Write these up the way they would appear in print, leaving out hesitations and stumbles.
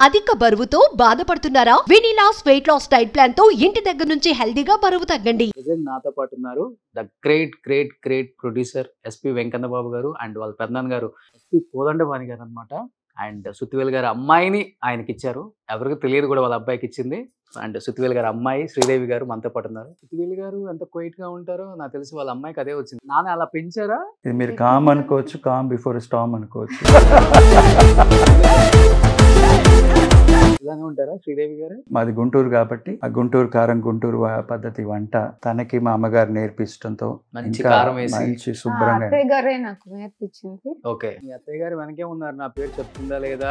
అధిక బరువుతో బాధపడుతున్నారా? వెనిలాస్ వెయిట్ లాస్ డైట్ ప్లాన్ తో ఇంటి దగ్గర నుంచి హెల్దీగా బరువు తగ్గండి. నాతో పాటు ఉన్నారు the great producer SP Venkanna Babu garu and వాళ్ళ పెద్దనాన్న గారు ఎస్పి కోదండపాణి గారు అనమాట. అండ్ సుత్తివేలు గారి అమ్మాయిని ఆయనకి ఇచ్చారు, ఎవరికి తెలియదు కూడా వాళ్ళ అబ్బాయికి ఇచ్చింది. అండ్ సుత్తివేలు గారి అమ్మాయి శ్రీదేవి గారు మనతో పాటు ఉన్నారు. సుత్తివేలు గారు ఎంత క్వైట్ గా ఉంటారో నాకు తెలిసి వాళ్ళ అమ్మాయికి అదే వచ్చింది. నాన్న అలా పెంచారా? ఇది మీరు కామ్ అనుకోవచ్చు, కామ్ బిఫోర్ స్టామ్ అనుకోవచ్చు. ఇలానే ఉంటారా శ్రీదేవి గారు? మాది గుంటూరు కాబట్టి ఆ గుంటూరు కారం గుంటూరు పద్ధతి వంట తనకి మా అమ్మగారు నేర్పించడంతో మంచి కారం వేసి మంచి శుభ్రంగా. అత్తయ్య గారే నాకు నేర్పించింది. ఓకే, మీ అత్తయ్య గారు వెనకే ఉన్నారు, నా పేరు చెప్తుందా లేదా?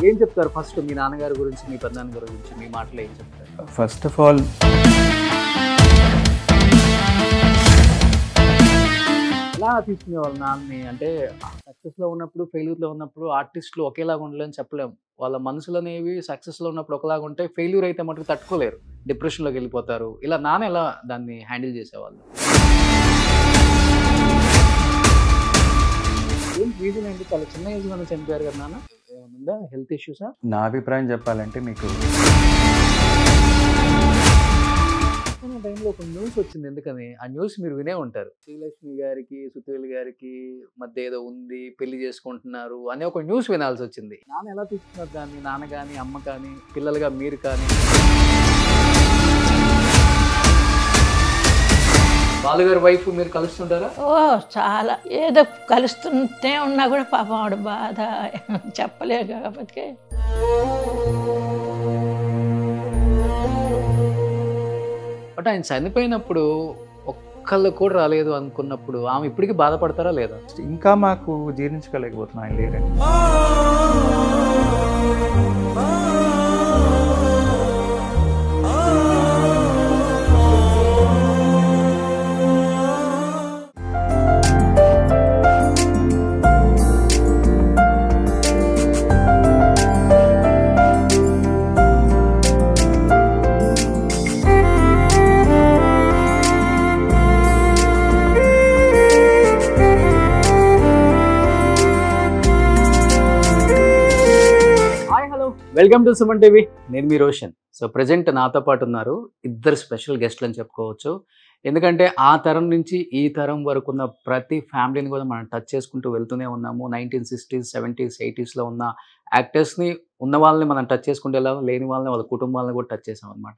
ఏం చెప్తారు ఫస్ట్ మీ నాన్నగారి గురించి, మీ పెద్దనాన్న గారి గురించి మీ మాటలు ఏం చెప్తారు? ఫస్ట్ ఆఫ్ ఆల్ ఎలా తీసుకునే వాళ్ళ నాన్నని, అంటే సక్సెస్ లో ఉన్నప్పుడు ఫెయిల్యూర్ లో ఉన్నప్పుడు ఆర్టిస్టులు ఒకేలాగా ఉండలేని చెప్పలేము. వాళ్ళ మనసులు అనేవి సక్సెస్ లో ఉన్నప్పుడు ఒకలాగా ఉంటాయి, ఫెయిల్యూర్ అయితే మటుకు తట్టుకోలేరు, డిప్రెషన్ లోకి వెళ్ళిపోతారు. ఇలా నాన్న ఎలా దాన్ని హ్యాండిల్ చేసేవాళ్ళు? ఏం రీజన్ ఏంటి? చాలా చిన్న ఏజ్ లోనే చనిపోయారు కదా నాన్న, ఏమన్నా హెల్త్ ఇష్యూసా? నా అభిప్రాయం చెప్పాలంటే మీకు టైంలో ఒక న్యూస్ వచ్చింది, ఎందుకని ఆ న్యూస్ మీరు వినే ఉంటారు. శ్రీలక్ష్మి గారికి సుత్తివేలు గారికి మధ్య ఏదో ఉంది, పెళ్లి చేసుకుంటున్నారు అనే ఒక న్యూస్ వినాల్సి వచ్చింది. నాన్న ఎలా తీసుకున్నారు దాన్ని? నాన్న కానీ అమ్మ కానీ పిల్లలుగా మీరు కానీ? బాలుగారి వైఫ్ మీరు కలుస్తుంటారా? ఓ చాలా, ఏదో కలుస్తుంటే ఉన్నా కూడా పాపం ఆవిడ బాధ చెప్పలేదు కాబట్టి. బట్ ఆయన చనిపోయినప్పుడు ఒక్కళ్ళు కూడా రాలేదు అనుకున్నప్పుడు ఆమె ఇప్పటికీ బాధపడతారా లేదా? ఇంకా మాకు జీర్ణించుకోలేకపోతున్నాం ఆయన లేరండి. వెల్కమ్ టు సుమన్ టీవీ, నేను మీ రోషన్. సో ప్రజెంట్ నాతో పాటు ఉన్నారు ఇద్దరు స్పెషల్ గెస్ట్లు అని చెప్పుకోవచ్చు. ఎందుకంటే ఆ తరం నుంచి ఈ తరం వరకు ఉన్న ప్రతి ఫ్యామిలీని కూడా మనం టచ్ చేసుకుంటూ వెళ్తూనే ఉన్నాము. 1960s, 70s, 80sలో ఉన్న యాక్టర్స్ని, ఉన్న వాళ్ళని మనం టచ్ చేసుకుంటూ వెళ్ళాము, లేని వాళ్ళని వాళ్ళ కుటుంబాలను కూడా టచ్ చేసాం అనమాట.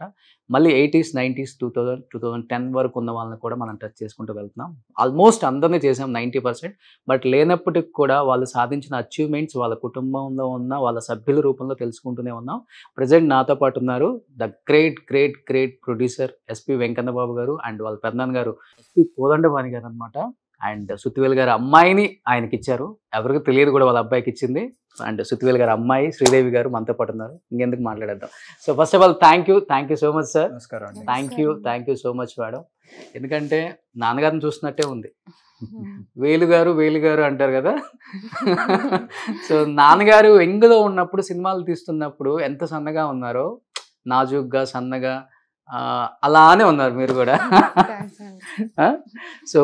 మళ్ళీ 80s, 90s, 2000, 2010 వరకు ఉన్న వాళ్ళని కూడా మనం టచ్ చేసుకుంటూ వెళ్తున్నాం. ఆల్మోస్ట్ అందరినీ చేసాం 90%. బట్ లేనప్పటికి కూడా వాళ్ళు సాధించిన అచీవ్మెంట్స్ వాళ్ళ కుటుంబంలో ఉన్న వాళ్ళ సభ్యుల రూపంలో తెలుసుకుంటూనే ఉన్నాం. ప్రజెంట్ నాతో పాటు ఉన్నారు the great producer SP Venkanna Babu garu and వాళ్ళ పెద్దనాన్న గారు ఎస్పి కోదండపాణి గారు అనమాట. అండ్ సుత్తివేలు గారి అమ్మాయిని ఆయనకి ఇచ్చారు, ఎవరికి తెలియదు కూడా వాళ్ళ అబ్బాయికి ఇచ్చింది. అండ్ సుత్తివేలు గారి అమ్మాయి శ్రీదేవి గారు మనతో పాటు ఉన్నారు. ఇంకెందుకు మాట్లాడేద్దాం. So first of all thank you so much sir. నమస్కారం అండి. Thank you so much madam. ఎందుకంటే నాన్నగారిని చూస్తున్నట్టే ఉంది. వేలు గారు అంటారు కదా. సో నాన్నగారు యంగ్లో ఉన్నప్పుడు సినిమాలు తీస్తున్నప్పుడు ఎంత సన్నగా ఉన్నారో, నాజుగ్గా సన్నగా అలానే ఉన్నారు మీరు కూడా. సో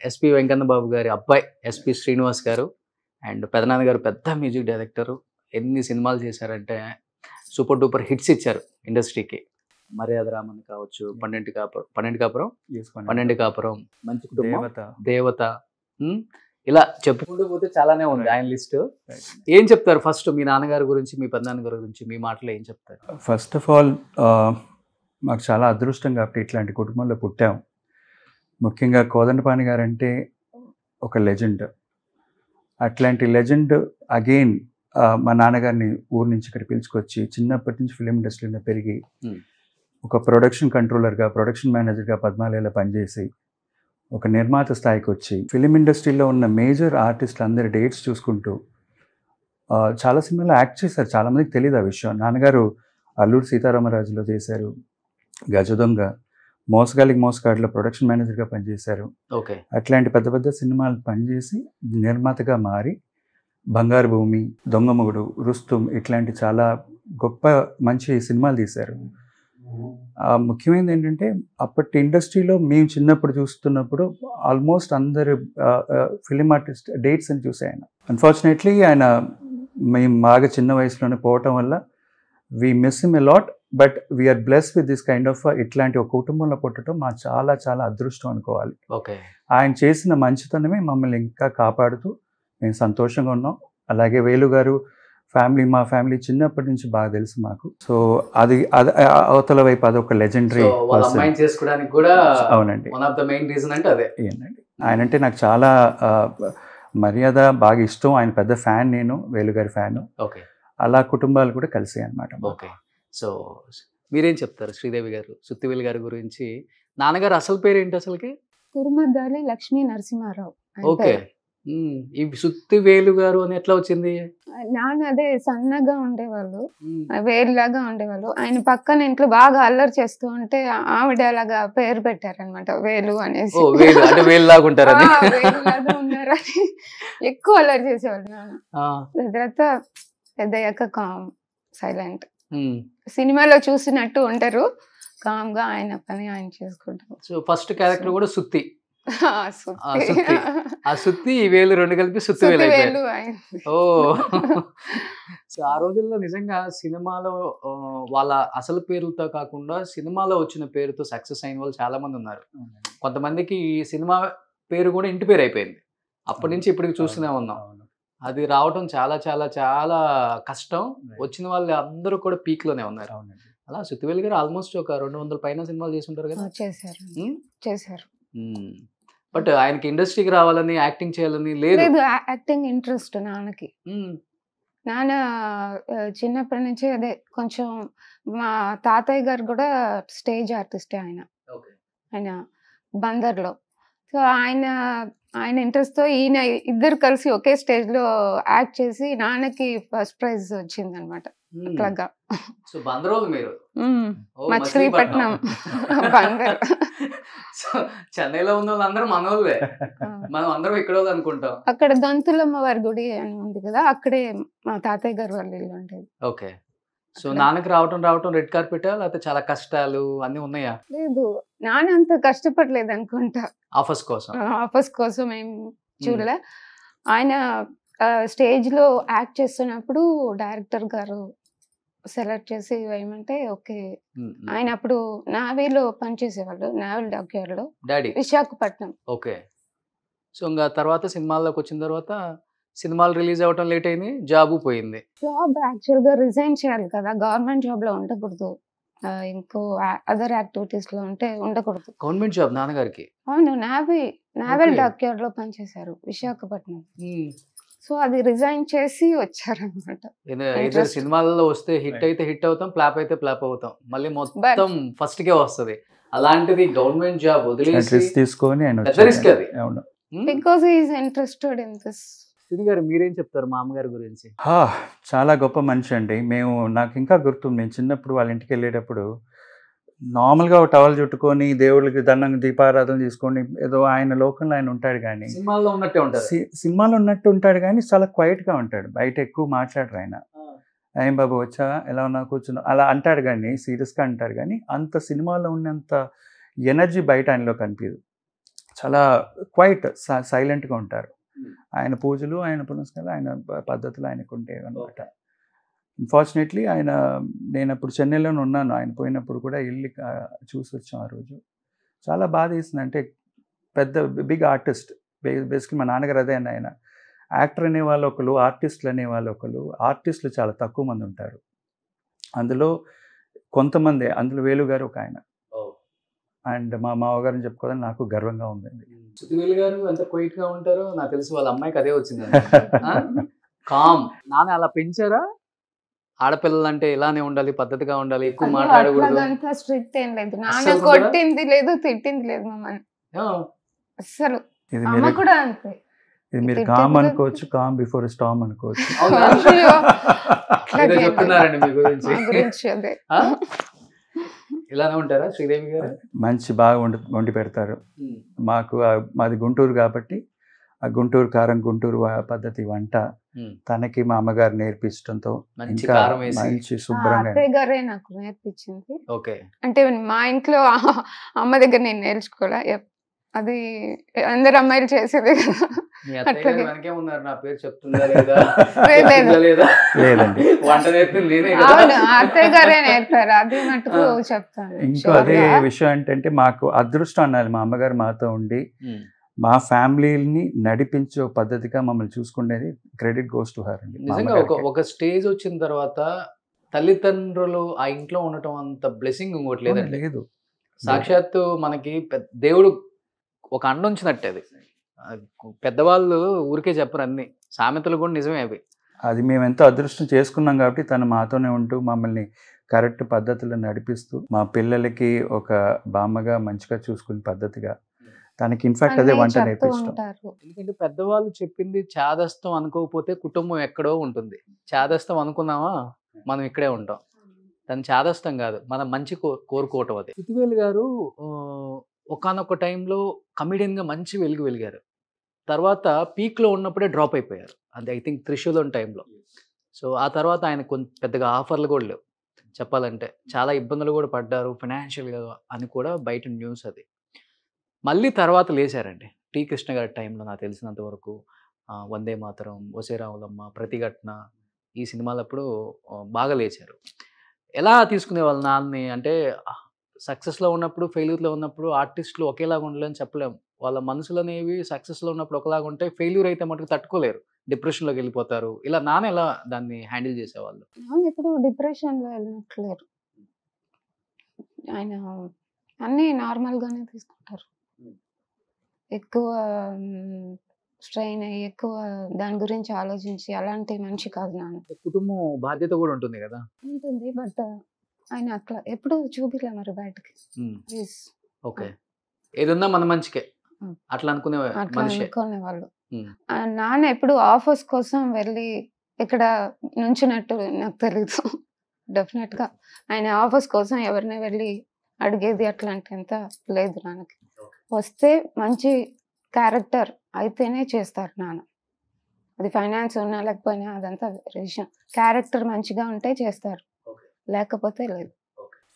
ఎస్పి వెంకన్న బాబు గారి అబ్బాయి ఎస్పి శ్రీనివాస్ గారు అండ్ పెదనాన్న గారు పెద్ద మ్యూజిక్ డైరెక్టరు. ఎన్ని సినిమాలు చేశారంటే సూపర్ డూపర్ హిట్స్ ఇచ్చారు ఇండస్ట్రీకి. మర్యాద రామన్ కావచ్చు, పన్నెండు కాపురం, మంచి కుటుంబం, దేవత, ఇలా చెప్పుకుంటూ పోతే చాలానే ఉంది ఆయన లిస్ట్. ఏం చెప్తారు ఫస్ట్ మీ నాన్నగారి గురించి, మీ పెద్దనాన్న గారి గురించి మీ మాటలో ఏం చెప్తారు? ఫస్ట్ ఆఫ్ ఆల్ మాకు చాలా అదృష్టం కాబట్టి ఇట్లాంటి కుటుంబంలో పుట్టాం. ముఖ్యంగా కోదండపాణి గారు అంటే ఒక లెజెండ్. అట్లాంటి లెజెండ్ అగైన్ మా నాన్నగారిని ఊరు నుంచి ఇక్కడ పిలుచుకొచ్చి చిన్నప్పటి నుంచి ఫిలిం ఇండస్ట్రీలో పెరిగి ఒక ప్రొడక్షన్ కంట్రోలర్గా, ప్రొడక్షన్ మేనేజర్గా పద్మాలయాలో పనిచేసి ఒక నిర్మాత స్థాయికి వచ్చి ఫిలిం ఇండస్ట్రీలో ఉన్న మేజర్ ఆర్టిస్టులు అందరి డేట్స్ చూసుకుంటూ చాలా సినిమాలో యాక్ట్ చేశారు. చాలామందికి తెలియదు ఆ విషయం. నాన్నగారు అల్లూరు సీతారామరాజులో చేశారు, గజదొంగ, మోసగాడిలో ప్రొడక్షన్ మేనేజర్గా పనిచేశారు. ఓకే, అట్లాంటి పెద్ద పెద్ద సినిమాలు పనిచేసి నిర్మాతగా మారి బంగారు భూమి, దొంగ మొగుడు, రుస్తుం ఇట్లాంటి చాలా గొప్ప మంచి సినిమాలు తీశారు. ముఖ్యమైనది ఏంటంటే అప్పటి ఇండస్ట్రీలో మేము చిన్నప్పుడు చూస్తున్నప్పుడు ఆల్మోస్ట్ అందరు ఫిలిం ఆర్టిస్ట్ డేట్స్ అని చూసే ఆయన. అన్ఫార్చునేట్లీ ఆయన మేము బాగా చిన్న వయసులోనే పోవటం వల్ల we miss him a lot. But we're bless with this kind of ఇట్లాంటి ఒక కుటుంబంలో పుట్టడం మా చాలా చాలా అదృష్టం అనుకోవాలి. ఆయన చేసిన మంచితనమే మమ్మల్ని ఇంకా కాపాడుతూ మేము సంతోషంగా ఉన్నాం. అలాగే వేలు గారు ఫ్యామిలీ, మా ఫ్యామిలీ చిన్నప్పటి నుంచి బాగా తెలుసు మాకు. సో అది అవతల వైపు అదొక లెజెండరీ చేసుకోవడానికి కూడా. అవునండి, one of the main reason అంటే అదే. ఆయన అంటే నాకు చాలా మర్యాద, బాగా ఇష్టం. ఆయన పెద్ద ఫ్యాన్, నేను వేలుగారి ఫ్యాన్. ఓకే, అలా కుటుంబాలు కూడా కలిసాయి అన్నమాట. ఓకే, సో మీరేం చెప్తారు శ్రీదేవి గారు, సుత్తివేలు గారి గురించి? నాన్నగారు అసలు పేరు ఏంటి అసలుకి? కురుమద్దాలి లక్ష్మీ నరసింహారావు. ఓకే, ఈ సుత్తివేలు గారు అని ఎట్లా వచ్చింది? నాన్న అదే సన్నగా ఉండేవాళ్ళు, వేలులాగా ఉండేవాళ్ళు. ఆయన పక్కన ఇంట్లో బాగా అల్లరి చేస్తూ ఉంటే ఆవిడ అలాగా పేరు పెట్టారనమాట, వేలు అనేసి. వేలులాగా ఉంటారని, వేలులాగా ఉన్నారని ఎక్కువ అల్లరి చేసేవాళ్ళు నాన్న. తర్వాత పెద్దయ్యాక కామ్, సైలెంట్. సినిమాలో చూసినట్టు ఉంటారు, కామ్ గా ఆయన పని ఆయన చేసుకుంటారు. సో ఫస్ట్ క్యారెక్టర్ కూడా సుత్తి. ఆ సుత్తి ఈ వేలు రెండు కలిపి సుత్తివేలు. ఓ, సో ఆ రోజుల్లో నిజంగా సినిమాలో వాళ్ళ అసలు పేరుతో కాకుండా సినిమాలో వచ్చిన పేరుతో సక్సెస్ అయిన వాళ్ళు చాలా మంది ఉన్నారు. కొంతమందికి ఈ సినిమా పేరు కూడా ఇంటి పేరు అయిపోయింది. అప్పటి నుంచి ఇప్పటికి చూస్తూనే ఉన్నాం. అది రావటం చాలా చాలా చాలా కష్టం. వచ్చిన వాళ్ళు అందరూ కూడా పీక్ లోనే ఉన్నారు. అలా సుత్తివేలు గారు ఆల్మోస్ట్ ఒక 200 పైన సినిమాలు చేసి ఉంటారు కదా. చేశారు. బట్ ఆయనకి ఇండస్ట్రీకి రావాలని, యాక్టింగ్ చేయాలని లేదు. యాక్టింగ్ ఇంట్రెస్ట్ నాన్నకి. నాన్న చిన్నప్పటి నుంచి అదే కొంచెం, మా తాతయ్య గారు కూడా స్టేజ్ ఆర్టిస్టే ఆయన బందర్లో. సో ఆయన ఇంట్రెస్ట్ తో ఈయన ఇద్దరు కలిసి ఒకే స్టేజ్ లో యాక్ట్ చేసి నాన్నకి ఫస్ట్ ప్రైజ్ వచ్చింది అనమాట. అట్లాగా మచిలీపట్నం బందర్. చెన్నైలో ఉన్న వాళ్ళందరూ మనోళ్ళే, మనం అందరం ఇక్కడ అనుకుంటాం. అక్కడ గంతులమ్మ వారి గుడి అని ఉంది కదా, అక్కడే మా తాతయ్య గారు వాళ్ళ ఇల్లు ఉండేది. ఓకే, సో నాన్నకి రావటం రెడ్ కార్పెట్ లేకపోతే చాలా కష్టాలు అన్ని ఉన్నాయా? లేదు, నాన్న అంత కష్టపడలేదు అనుకుంటా. ఆఫర్స్ కోసం ఏం చూడలే. ఆయన స్టేజ్ లో యాక్ట్ చేస్తున్నప్పుడు డైరెక్టర్ గారు సెలెక్ట్ చేసి వేయమంటే ఓకే. ఆయన అప్పుడు నావీలో పనిచేసేవాళ్ళు, నావల్ డాక్యార్డ్ లో, విశాఖపట్నం. ఓకే, సో ఇంకా తర్వాత సినిమాల్లోకి వచ్చిన తర్వాత సినిమాలు రిలీజ్ అవ్వటం లేట్ అయింది, జాబ్ పోయింది. జాబ్ యాక్చువల్ గా రిజైన్ చేయాలి కదా, గవర్నమెంట్ జాబ్ లో ఉండకూడదు, ఇంకో అదర్ యాక్టివిటీస్ లో ఉంటే ఉండకూడదు. గవర్నమెంట్ జాబ్ నాన్నగారికి? అవును, నావల్ డాక్యార్డ్ లో పనిచేశారు విశాఖపట్నం. సో అది రిజైన్ చేసి వచ్చారనమాట. సినిమాలలో వస్తే హిట్ అయితే హిట్ అవుతాం, ఫ్లాప్ అయితే ఫ్లాప్ అవుతాం, మళ్ళీ మొత్తం ఫస్ట్ కే వస్తుంది. అలాంటిది గవర్నమెంట్ జాబ్ వదిలేసి తీసుకొని రిస్క్ అది. Because he is interested in this. గారు మీరేం చెప్తారు మామగారి గురించి? చాలా గొప్ప మనిషి అండి. నాకు ఇంకా గుర్తుంది, నేను చిన్నప్పుడు వాళ్ళ ఇంటికి వెళ్ళేటప్పుడు నార్మల్గా ఒక టవల్ చుట్టుకొని దేవుళ్ళకి దండం దీపారాధన తీసుకొని ఏదో ఆయన లోకంలో ఆయన ఉంటాడు, కానీ సినిమాలో ఉన్నట్టు ఉంటాడు కానీ చాలా క్వైట్గా ఉంటాడు. బయట ఎక్కువ మాట్లాడరు ఆయన. ఏం బాబు వచ్చా, ఎలా ఉన్నా, కూర్చున్నా, అలా అంటాడు కానీ సీరియస్గా అంటాడు. కానీ అంత సినిమాలో ఉన్నంత ఎనర్జీ బయట ఆయనలో కనిపించదు. చాలా క్వైట్, సైలెంట్గా ఉంటారు. ఆయన పూజలు, ఆయన పునస్కారాలు, ఆయన పద్ధతులు ఆయనకు ఉంటాయి అనమాట. అన్ఫార్చునేట్లీ నేను అప్పుడు చెన్నైలోనే ఉన్నాను, ఆయన పోయినప్పుడు కూడా వెళ్ళి చూసి వచ్చాం. ఆ రోజు చాలా బాధ వేసింది. అంటే పెద్ద బిగ్ ఆర్టిస్ట్, బేసిక్లీ మా నాన్నగారు అదే అన్న, ఆయన యాక్టర్ అనేవాళ్ళు ఒకరు, ఆర్టిస్టులు అనేవాళ్ళు ఒకరు. ఆర్టిస్టులు చాలా తక్కువ మంది ఉంటారు, అందులో కొంతమంది, అందులో వేలు గారు ఒక ఆయన. అండ్ మా మామగారిని చెప్పుకోవాలని నాకు గర్వంగా ఉందండి. సుత్తివేలు గారు ఎంత క్వైట్ గా ఉంటారో నాకు తెలిసి వాళ్ళ అమ్మాయికి అదే వచ్చింది, కామ్. నాన్న అలా పెంచారా? ఆడపిల్లలు అంటే ఇలానే ఉండాలి, పద్ధతిగా ఉండాలి, ఎక్కువ మాట్లాడకూడదు. స్ట్రిక్ట్ ఏం లేదు, నాన్న కొట్టింది లేదు, తిట్టింది లేదు మమ్మల్ని అసలు. అమ్మ కూడా అంతే. ఇది మీరు కామ్ అనుకోవచ్చు, కామ్ బిఫోర్ స్టామ్ అనుకోవచ్చు. చెప్తున్నారండి మీ గురించి. ఇలానే ఉంటారా శ్రీదేవి గారు? మంచి బాగా వండి పెడతారు. మాది గుంటూరు కాబట్టి ఆ గుంటూరు కారం, గుంటూరు పద్ధతి వంట తనకి మా అమ్మగారు నేర్పించడంతో మంచి ఇంకా కారం వేసి. మంచి శుభ్రంగా అత్తయ్య గారే నాకు నేర్పించింది. ఓకే. అంటే మా ఇంట్లో అమ్మ దగ్గర నేను నేర్చుకోలే. అది అందరు అమ్మాయిలు చేసేదే కదా. మీ అత్తయ్య గారు అట్లాగే. వెనకే ఉన్నారు, నా పేరు చెప్తుందా లేదా లేదు. చెప్తుందా లేదా లేదండి. వంట నేర్పింది నేనే కదా. అవును, అత్తయ్య గారే నేర్పారు. అది మటుకు చెప్తాను. ఇంకో అదే విషయం ఏంటంటే మాకు అదృష్టం అనాలి, మా అమ్మగారు మాతో ఉండి ఉమ్. మా ఫ్యామిలీని నడిపించే ఒక పద్ధతిగా మమ్మల్ని చూసుకునేది క్రెడిట్ గోస్ టు హర్ అండి. మా నిజంగా అమ్మగారికి. ఒక స్టేజ్ వచ్చిన తర్వాత తల్లిదండ్రులు ఆ ఇంట్లో ఉండటం అంత బ్లెస్సింగ్ ఇంకోటి లేదండి. లేదు. సాక్షాత్తు మనకి దేవుడు ఒక అండ ఉంచినట్టే అది. పెద్దవాళ్ళు ఊరికే చెప్పరు, అన్ని సామెతలు కూడా నిజమే అవి. అది మేము ఎంతో అదృష్టం చేసుకున్నాం కాబట్టి తను మాతోనే ఉంటూ మమ్మల్ని కరెక్ట్ పద్ధతిలో నడిపిస్తూ మా పిల్లలకి ఒక బామ్మగా మంచిగా చూసుకునే పద్ధతిగా తనకి ఇన్ఫాక్ట్ అదే వంట చెప్తూ నేర్పించడం. ఉంటారు. ఎందుకంటే పెద్దవాళ్ళు చెప్పింది చాదస్తం అనుకోకపోతే కుటుంబం ఎక్కడో ఉంటుంది. చాదస్తం అనుకున్నామా మనం ఇక్కడే ఉంటాం. తను చాదస్తం కాదు, మనం మంచి కోరుకోవటం అది. పృథ్వీవేలు గారు ఒకానొక టైంలో కమిడియన్గా మంచి వెలిగారు. తర్వాత పీక్లో ఉన్నప్పుడే డ్రాప్ అయిపోయారు. అది ఐ థింక్ త్రిశూలం టైంలో. సో ఆ తర్వాత ఆయన పెద్దగా ఆఫర్లు కూడా లేవు చెప్పాలంటే. చాలా ఇబ్బందులు కూడా పడ్డారు ఫైనాన్షియల్గా అని కూడా బయట న్యూస్ అది. మళ్ళీ తర్వాత లేచారండి టి కృష్ణ గారి టైంలో నాకు తెలిసినంత వరకు. వందే మాతరం, ఒసే రావులమ్మ, ప్రతిఘటన ఈ సినిమాలప్పుడు బాగా లేచారు. ఎలా తీసుకునేవాళ్ళు నాన్నని? అంటే సక్సెస్లో ఉన్నప్పుడు ఫెయిల్యూర్లో ఉన్నప్పుడు ఆర్టిస్టులు ఒకేలాగా ఉండలేని చెప్పలేము. వాళ్ళ మనసులు అనేవి సక్సెస్లో ఉన్నప్పుడు ఒకలాగా ఉంటాయి, ఫెయిల్యూర్ అయితే మటుకు తట్టుకోలేరు, డిప్రెషన్లోకి వెళ్ళిపోతారు. ఇలా నాన్న ఎలా దాన్ని హ్యాండిల్ చేసేవాళ్ళు? ఇప్పుడు డిప్రెషన్లో వెళ్ళినట్లేరు. ఆయన అన్నీ నార్మల్గానే తీసుకుంటారు. ఎక్కువ స్ట్రెయిన్ అయ్యి ఎక్కువ దాని గురించి ఆలోచించి అలాంటి మనిషి కాదు నాన్న. కుటుంబం బాధ్యత కూడా ఉంటుంది కదా. ఉంటుంది, బట్ ఆయన అట్లా ఎప్పుడు చూపిలే మరి బయటకి. ప్లీజ్ ఓకే, ఏదన్నా మన మంచికే అట్లా అనుకునే అట్లా మనిషి. అనుకునే వాళ్ళు. నాన్న ఎప్పుడు ఆఫర్స్ కోసం వెళ్ళి ఇక్కడ నుంచినట్టు నాకు తెలీదు. డెఫినెట్ గా ఆయన ఆఫర్స్ కోసం ఎవరిని వెళ్ళి అడిగేది అట్లాంటి అంత లేదు నాన్నకి. వస్తే మంచి క్యారెక్టర్ అయితేనే చేస్తారు నాన్న. అది ఫైనాన్స్ ఉన్నా లేకపోయినా అదంతా విషయం. క్యారెక్టర్ మంచిగా ఉంటే చేస్తారు, లేకపోతే లేదు.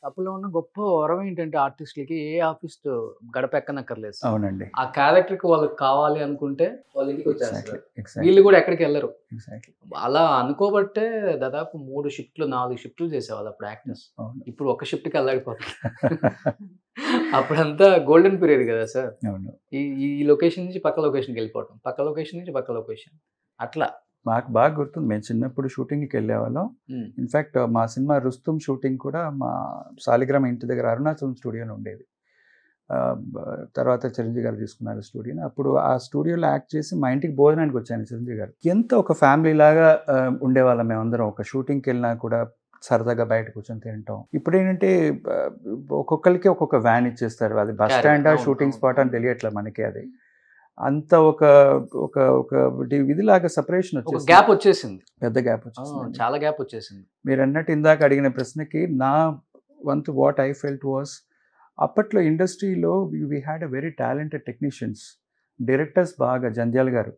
అప్పులో ఉన్న గొప్ప వరం ఏంటంటే ఆర్టిస్టులకి ఏ ఆర్టిస్ట్ గడప ఎక్కనక్కర్లేదు. అవునండి. ఆ క్యారెక్టర్కి వాళ్ళకి కావాలి అనుకుంటే వాళ్ళ ఇంటికి వచ్చేస్తారు. Exactly. వీళ్ళు కూడా ఎక్కడికి వెళ్ళరు. Exactly. అలా అనుకోబట్టే దాదాపు 3 షిఫ్ట్లు 4 షిఫ్ట్లు చేసేవాళ్ళు అప్పుడు యాక్టర్స్. అవును. ఇప్పుడు ఒక షిఫ్ట్కి వెళ్ళాడిపోతారు. అప్పుడంతా గోల్డెన్ పీరియడ్ కదా సార్. అవును. ఈ లొకేషన్ నుంచి పక్క లొకేషన్కి వెళ్ళిపోవటం, పక్క లొకేషన్ నుంచి పక్క లొకేషన్, అట్లా. మాకు బాగా గుర్తుంది, మేము చిన్నప్పుడు షూటింగ్కి వెళ్ళేవాళ్ళం. ఇన్ఫ్యాక్ట్ మా సినిమా రుస్తుం షూటింగ్ కూడా మా సాలిగ్రామ ఇంటి దగ్గర అరుణాచలం స్టూడియోలో ఉండేది. తర్వాత చిరంజీవి గారు తీసుకున్నారు స్టూడియోని. అప్పుడు ఆ స్టూడియోలో యాక్ట్ చేసి మా ఇంటికి భోజనానికి వచ్చాను చిరంజీవి గారు. ఎంత ఒక ఫ్యామిలీ లాగా ఉండేవాళ్ళం మేమందరం. ఒక షూటింగ్కి వెళ్ళినా కూడా సరదాగా బయట కూర్చొని తింటాం. ఇప్పుడు ఏంటంటే ఒక్కొక్కరికి ఒక్కొక్క వ్యాన్ ఇచ్చేస్తారు. అది బస్ స్టాండా షూటింగ్ స్పాట్ అని తెలియట్లేదు మనకి. అది అంత ఒక ఒక ఒక ఇదిలాగా సెపరేషన్ వచ్చేసింది, గ్యాప్ వచ్చేసింది, పెద్ద గ్యాప్ వచ్చేసింది, చాలా గ్యాప్ వచ్చేసింది. మీరు అన్నట్టు ఇందాక అడిగిన ప్రశ్నకి నా వంతు వాట్ ఐ ఫెల్ట్ వాస్, అప్పట్లో ఇండస్ట్రీలో we had a very talented technicians, directors బాగా, జంధ్యాల గారు,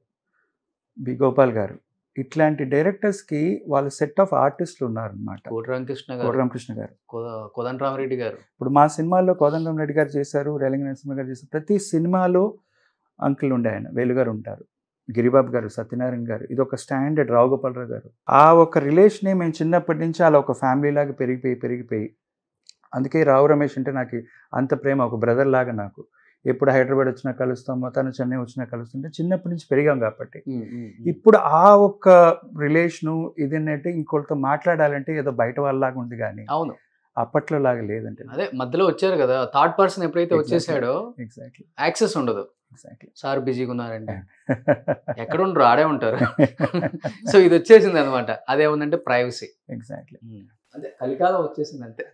బి గోపాల్ గారు, ఇట్లాంటి డైరెక్టర్స్కి వాళ్ళ సెట్ ఆఫ్ ఆర్టిస్టులు ఉన్నారనమాట. కోటరామకృష్ణ గారు, కోదండరామరెడ్డి గారు. ఇప్పుడు మా సినిమాల్లో కోదండరామరెడ్డి గారు చేశారు, రేలంగి నరసింహ గారు చేశారు. ప్రతి సినిమాలో అంకుల్ ఉండే ఆయన, వేలుగారు ఉంటారు, గిరిబాబు గారు, సత్యనారాయణ గారు, ఇది ఒక స్టాండర్డ్, రావు గోపాలరావు గారు. ఆ ఒక రిలేషనే మేము చిన్నప్పటి నుంచి అలా ఒక ఫ్యామిలీ లాగా పెరిగిపోయి అందుకే రావు రమేష్ అంటే నాకు అంత ప్రేమ, ఒక బ్రదర్ లాగా నాకు. ఎప్పుడు హైదరాబాద్ వచ్చినా కలుస్తాము, తను చెన్నై వచ్చినా కలుస్తుంటే చిన్నప్పటి నుంచి పెరిగాం కాబట్టి. ఇప్పుడు ఆ ఒక్క రిలేషను ఇదేంటంటే ఇంకొకరితో మాట్లాడాలంటే ఏదో బయట వాళ్ళలాగా ఉంది కానీ అవును అప్పట్లో లాగా లేదంటే. అదే మధ్యలో వచ్చారు కదా, థర్డ్ పర్సన్ ఎప్పుడైతే వచ్చేసాడో ఎగ్జాక్ట్లీ యాక్సెస్ ఉండదు. ఎగ్జాక్ట్లీ సార్ బిజీగా ఉన్నారండి, ఎక్కడ ఉండరు, ఆడే ఉంటారు. సో ఇది వచ్చేసింది అనమాట. అదేముందంటే ప్రైవసీ. ఎగ్జాక్ట్లీ అదే కలికాలం వచ్చేసింది అంతే,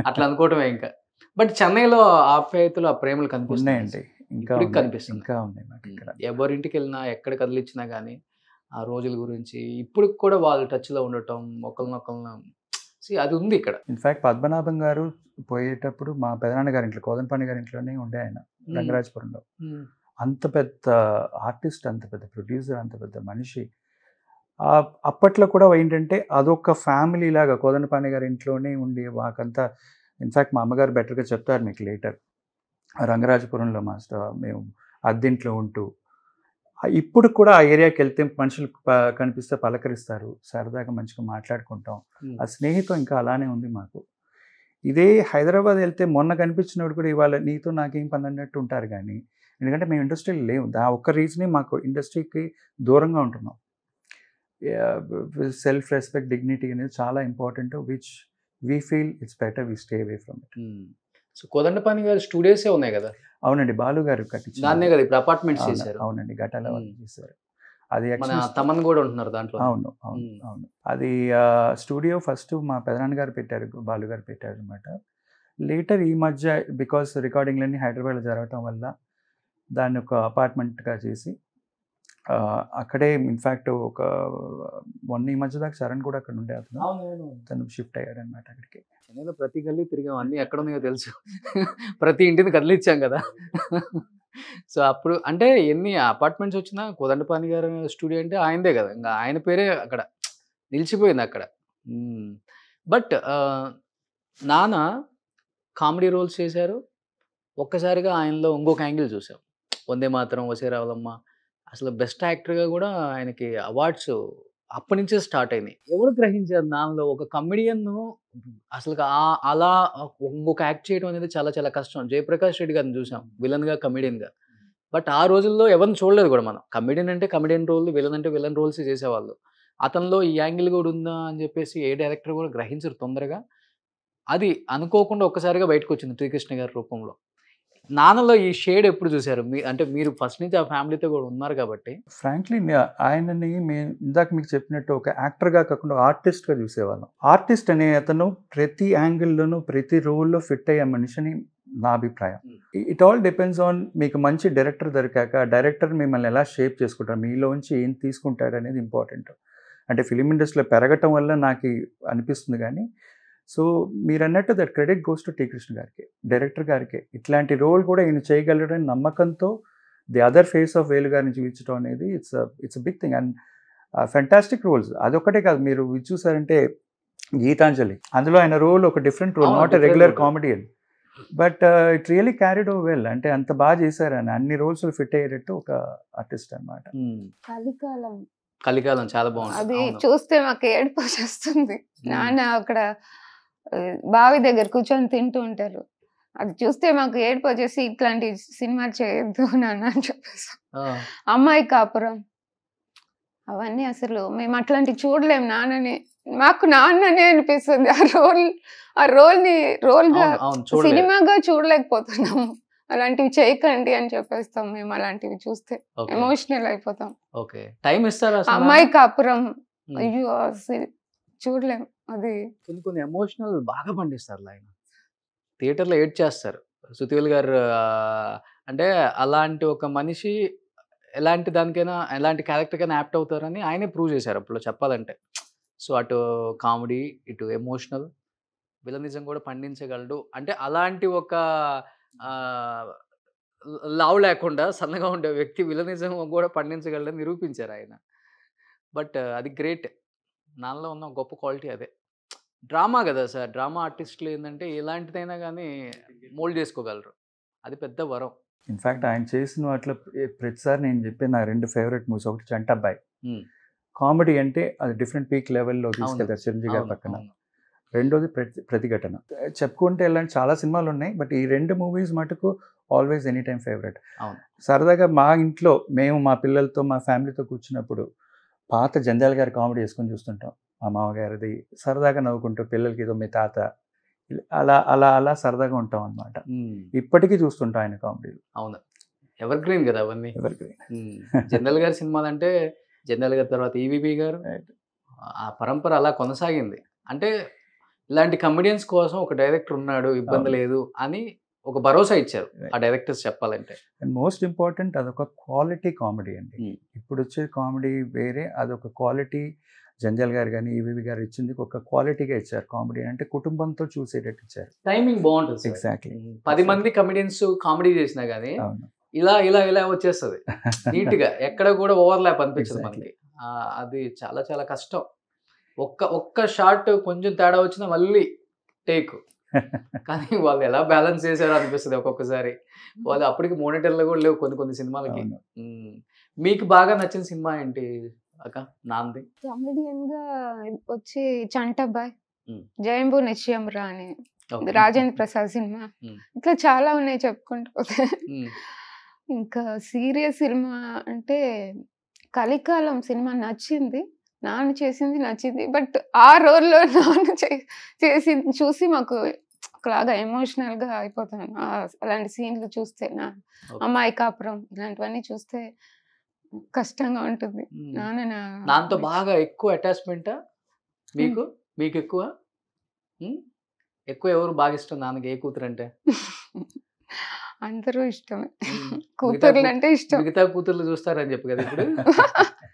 అట్లా అనుకోవటమే. ఇంకా బట్ చెన్నైలో ఆప్యాయతలు, ఆ ప్రేమలు కనిపిస్తున్నాయండి, ఇంకా కనిపిస్తుంది, ఇంకా ఉన్నాయి నాకు ఇక్కడ. ఎవరింటికి వెళ్ళినా ఎక్కడ కదిలిచ్చినా కానీ ఆ రోజుల గురించి ఇప్పుడు కూడా వాళ్ళు టచ్లో ఉండటం, ఒకరినొకరిని అది ఉంది ఇక్కడ. ఇన్ఫాక్ట్ పద్మనాభం గారు పోయేటప్పుడు మా పెదనాన్న గారి ఇంట్లో, కోదండపాణి గారి ఇంట్లోనే ఉండే ఆయన, రంగరాజపురంలో. అంత పెద్ద ఆర్టిస్ట్, అంత పెద్ద ప్రొడ్యూసర్, అంత పెద్ద మనిషి. అప్పట్లో కూడా ఏంటంటే అదొక ఫ్యామిలీ లాగా కోదండపాణి గారి ఇంట్లోనే ఉండి మాకంతా. ఇన్ఫ్యాక్ట్ మా అమ్మగారు బెటర్గా చెప్తారు మీకు లేటర్. రంగరాజపురంలో మేము అద్దెంట్లో ఉంటూ ఇప్పుడు కూడా ఆ ఏరియాకి వెళ్తే మనుషులు కనిపిస్తే పలకరిస్తారు, సరదాగా మంచిగా మాట్లాడుకుంటాం. ఆ స్నేహితం ఇంకా అలానే ఉంది మాకు. ఇదే హైదరాబాద్ వెళ్తే మొన్న కనిపించినప్పుడు కూడా ఇవాళ నీతో నాకేం పని అన్నట్టు ఉంటారు. కానీ ఎందుకంటే మేము ఇండస్ట్రీలో లేవు, ఒక్క రీజనే మాకు ఇండస్ట్రీకి దూరంగా ఉంటున్నాం. సెల్ఫ్ రెస్పెక్ట్, డిగ్నిటీ అనేది చాలా important, which we feel it's better we stay away from it. So Kodandapani గారు స్టూడియోసే ఉన్నాయి కదా? అవునండి, బాలు గారు కట్టించారు. దాన్నే కదా ఇప్పుడు అపార్ట్మెంట్స్ చేశారు. అవునండి, గటాల వాళ్ళు చేశారు. అది తమన్ కూడా ఉంటున్నారు దాంట్లో. అవును అవును అవును. అది స్టూడియో ఫస్ట్ మా పెదనాన్న గారు పెట్టారు, బాలు గారు పెట్టారు అనమాట. లేటర్ ఈ మధ్య బికాస్ రికార్డింగ్లన్నీ హైదరాబాద్లో జరగటం వల్ల దాన్ని ఒక అపార్ట్మెంట్గా చేసి అక్కడే ఇన్ఫ్యాక్ట్ ఒక ఈ మధ్య దాకా శరణ్ కూడా అక్కడ ఉండే తను షిఫ్ట్ అయ్యాడు అనమాట అక్కడికి. చెన్నైలో ప్రతి గల్లీ తిరిగాం, అన్నీ ఎక్కడ ఉన్నాయో తెలుసు. ప్రతి ఇంటిని కదిలిచ్చాం కదా. సో అప్పుడు అంటే ఎన్ని అపార్ట్మెంట్స్ వచ్చినా కోదండపాణి గారి స్టూడియో అంటే ఆయనదే కదా, ఇంకా ఆయన పేరే అక్కడ నిలిచిపోయింది అక్కడ. బట్ నాన్న కామెడీ రోల్స్ చేశారు, ఒక్కసారిగా ఆయనలో ఇంకొక యాంగిల్ చూసాం. వందే మాత్రం, వసే రావులమ్మ, అసలు బెస్ట్ యాక్టర్గా కూడా ఆయనకి అవార్డ్స్ అప్పటి నుంచే స్టార్ట్ అయినాయి. ఎవరు గ్రహించారు నాన్నలో ఒక కమెడియన్ అసలు అలా ఇంకొక యాక్ట్ చేయడం అనేది చాలా చాలా కష్టం. జయప్రకాష్ రెడ్డి గారిని చూసాం విలన్గా, కమెడియన్గా. బట్ ఆ రోజుల్లో ఎవరిని చూడలేదు కూడా మనం. కమెడియన్ అంటే కమెడియన్ రోల్, విలన్ అంటే విలన్ రోల్స్ చేసేవాళ్ళు. అతనిలో ఈ యాంగిల్ కూడా ఉందా అని చెప్పేసి ఏ డైరెక్టర్ కూడా గ్రహించరు తొందరగా. అది అనుకోకుండా ఒక్కసారిగా బయటకు వచ్చింది శ్రీకృష్ణ గారి రూపంలో. నాన్నలో ఈ షేడ్ ఎప్పుడు చూశారు? అంటే మీరు ఫస్ట్ నుంచి ఆ ఫ్యామిలీతో కూడా ఉన్నారు కాబట్టి. ఫ్రాంక్లీ ఆయనని ఇందాక మీకు చెప్పినట్టు ఒక యాక్టర్గా కాకుండా ఆర్టిస్ట్గా చూసేవాళ్ళం. ఆర్టిస్ట్ అనే అతను ప్రతి యాంగిల్లోనూ ప్రతి రోల్లో ఫిట్ అయ్యే మనిషిని నా అభిప్రాయం. ఇట్ ఆల్ డిపెండ్స్ ఆన్ మీకు మంచి డైరెక్టర్ దొరికాక డైరెక్టర్ మిమ్మల్ని ఎలా షేప్ చేసుకుంటారు, మీలోంచి ఏం తీసుకుంటాడు అనేది ఇంపార్టెంట్. అంటే ఫిలిం ఇండస్ట్రీలో పెరగటం వల్ల నాకు అనిపిస్తుంది. కానీ సో మీరు అన్నట్టు that credit goes to T Krishna గారికి, డైరెక్టర్ గారికి. ఇట్లాంటి రోల్ కూడా ఈయన చేయగలడని నమ్మకంతో ది అదర్ ఫేస్ ఆఫ్ వేలు గారిని చూపించడం అనేది it's big thing. And fantastic roles. అదొక్కటే కాదు, మీరు చూసారంటే గీతాంజలి, అందులో ఆయన రోల్ ఒక different role, not a regular comedian, but it really carried over well. అంటే అంత బాగా చేశారు ఆయన, అన్ని రోల్స్ ఫిట్ అయ్యేటట్టు ఒక ఆర్టిస్ట్ అనమాట. కలికాలం చాలా బాగుంది. అది చూస్తే మాకు ఏడుపు వచ్చేస్తుంది. నాన్న అక్కడ బావి దగ్గర కూర్చొని తింటూ ఉంటారు, అది చూస్తే మాకు ఏడుపు వచ్చేసి ఇట్లాంటి సినిమా చేయొద్దు నాన్న అని చెప్పేసి. అమ్మాయి కాపురం, అవన్నీ అసలు మేము అట్లాంటి చూడలేము. నాన్నని మాకు నాన్ననే అనిపిస్తుంది. ఆ రోల్ గా సినిమాగా చూడలేకపోతున్నాము. అలాంటివి చేయకండి అని చెప్పేస్తాం మేము. అలాంటివి చూస్తే ఎమోషనల్ అయిపోతాం. అమ్మాయి కాపురం అయ్యో చూడలేం. అది కొన్ని ఎమోషనల్ బాగా పండిస్తారు ఆయన, థియేటర్లో ఏడ్ చేస్తారు. సుతివేల్ గారు అంటే అలాంటి ఒక మనిషి ఎలాంటి దానికైనా ఎలాంటి క్యారెక్టర్కైనా యాప్ట్ అవుతారని ఆయనే ప్రూవ్ చేశారు అప్పుడు చెప్పాలంటే. సో అటు కామెడీ, ఇటు ఎమోషనల్, విలనిజం కూడా పండించగలడు. అంటే అలాంటి ఒక లావు లేకుండా సన్నగా ఉండే వ్యక్తి విలనిజం కూడా పండించగలడని నిరూపించారు ఆయన. బట్ అది గ్రేట్, నాలో ఉన్న గొప్ప క్వాలిటీ అదే. డ్రామా కదా సార్, డ్రామా ఆర్టిస్టులు ఏంటంటే ఎలాంటిదైనా కానీ మోల్డ్ చేసుకోగలరు, అది పెద్ద వరం. ఇన్ఫ్యాక్ట్ ఆయన చేసిన వాటిలో ప్రతిసారి నేను చెప్పాను, నా 2 ఫేవరెట్ మూవీస్, ఒకటి చంటబ్బాయి కామెడీ అంటే అది డిఫరెంట్ పీక్ లెవెల్లో తీసుకెళ్తారు చిరంజీవి గారి పక్కన. రెండోది ప్రతిఘటన. చెప్పుకుంటే ఇలాంటి చాలా సినిమాలు ఉన్నాయి, బట్ ఈ 2 మూవీస్ మటుకు ఆల్వేస్ ఎనీ టైమ్ ఫేవరెట్. సరదాగా మా ఇంట్లో మేము మా పిల్లలతో మా ఫ్యామిలీతో కూర్చున్నప్పుడు పాత జంధ్యాల గారి కామెడీ వేసుకొని చూస్తుంటాం. మా మామగారిది సరదాగా నవ్వుకుంటూ పిల్లలకి ఏదో మీ తాత అలా అలా అలా సరదాగా ఉంటాం అనమాట. ఇప్పటికీ చూస్తుంటాం ఆయన కామెడీలు. అవును, ఎవర్ గ్రీన్ కదా అవన్నీ. Ever green. జంధ్యాల గారి సినిమాలు అంటే జంధ్యాల గారి తర్వాత ఈవీవి గారు, ఆ పరంపర అలా కొనసాగింది. అంటే ఇలాంటి కమెడియన్స్ కోసం ఒక డైరెక్టర్ ఉన్నాడు, ఇబ్బంది లేదు అని ఒక భరోసా ఇచ్చారు ఆ డైరెక్టర్స్ చెప్పాలంటే. అండ్ మోస్ట్ ఇంపార్టెంట్ అదొక క్వాలిటీ కామెడీ అండి. ఇప్పుడు వచ్చే కామెడీ వేరే, అదొక క్వాలిటీ. జంధ్యాల గారు కానీ ఈవీవి గారు ఇచ్చింది ఒక క్వాలిటీగా ఇచ్చారు. కామెడీ అంటే కుటుంబంతో చూసేటట్టు ఇచ్చారు. టైమింగ్ బాగుంటుంది. ఎగ్జాక్ట్లీ. 10 మంది కమెడియన్స్ కామెడీ చేసినా కానీ ఇలా ఇలా ఇలా వచ్చేస్తుంది నీట్ గా, ఎక్కడ కూడా ఓవర్లాప్ అనిపించదు మనకి. అది చాలా చాలా కష్టం. ఒక్క షాట్ కొంచెం తేడా వచ్చినా మళ్ళీ టేక్. కానీ వాళ్ళు ఎలా బ్యాలెన్స్ చేశారో అనిపిస్తుంది ఒక్కొక్కసారి. వాళ్ళు అప్పటికి మోనిటర్లు కూడా లేవు కొన్ని సినిమాలకి. మీకు బాగా నచ్చిన సినిమా ఏంటి అక్క? నాంది కామెడియన్ గా వచ్చి చంటబ్బాయ్, జయంబు నిశ్చయం రా అని రాజేంద్ర ప్రసాద్ సినిమా. ఇట్లా చాలా ఉన్నాయి చెప్పుకుంటూ పోతే. ఇంకా సీరియస్ సినిమా అంటే కలికాలం సినిమా నచ్చింది, నాన్న చేసింది నచ్చింది. బట్ ఆ రోల్లో నాన్న చేసింది చూసి మాకు ఒకలాగా ఎమోషనల్ గా అయిపోతాను. అలాంటి సీన్లు చూస్తే, నా అమ్మాయి కాపురం ఇలాంటివన్నీ చూస్తే కష్టంగా ఉంటుంది. నాన్నతో బాగా ఎక్కువ అటాచ్మెంటా మీకు? మీకు ఎక్కువ ఎవరు బాగా ఇష్టం నాన్నకి? ఏ కూతురు అంటే? అందరూ ఇష్టమే, కూతుర్లు అంటే ఇష్టం. మిగతా కూతుర్లు చూస్తారని చెప్పు కదా ఇప్పుడు.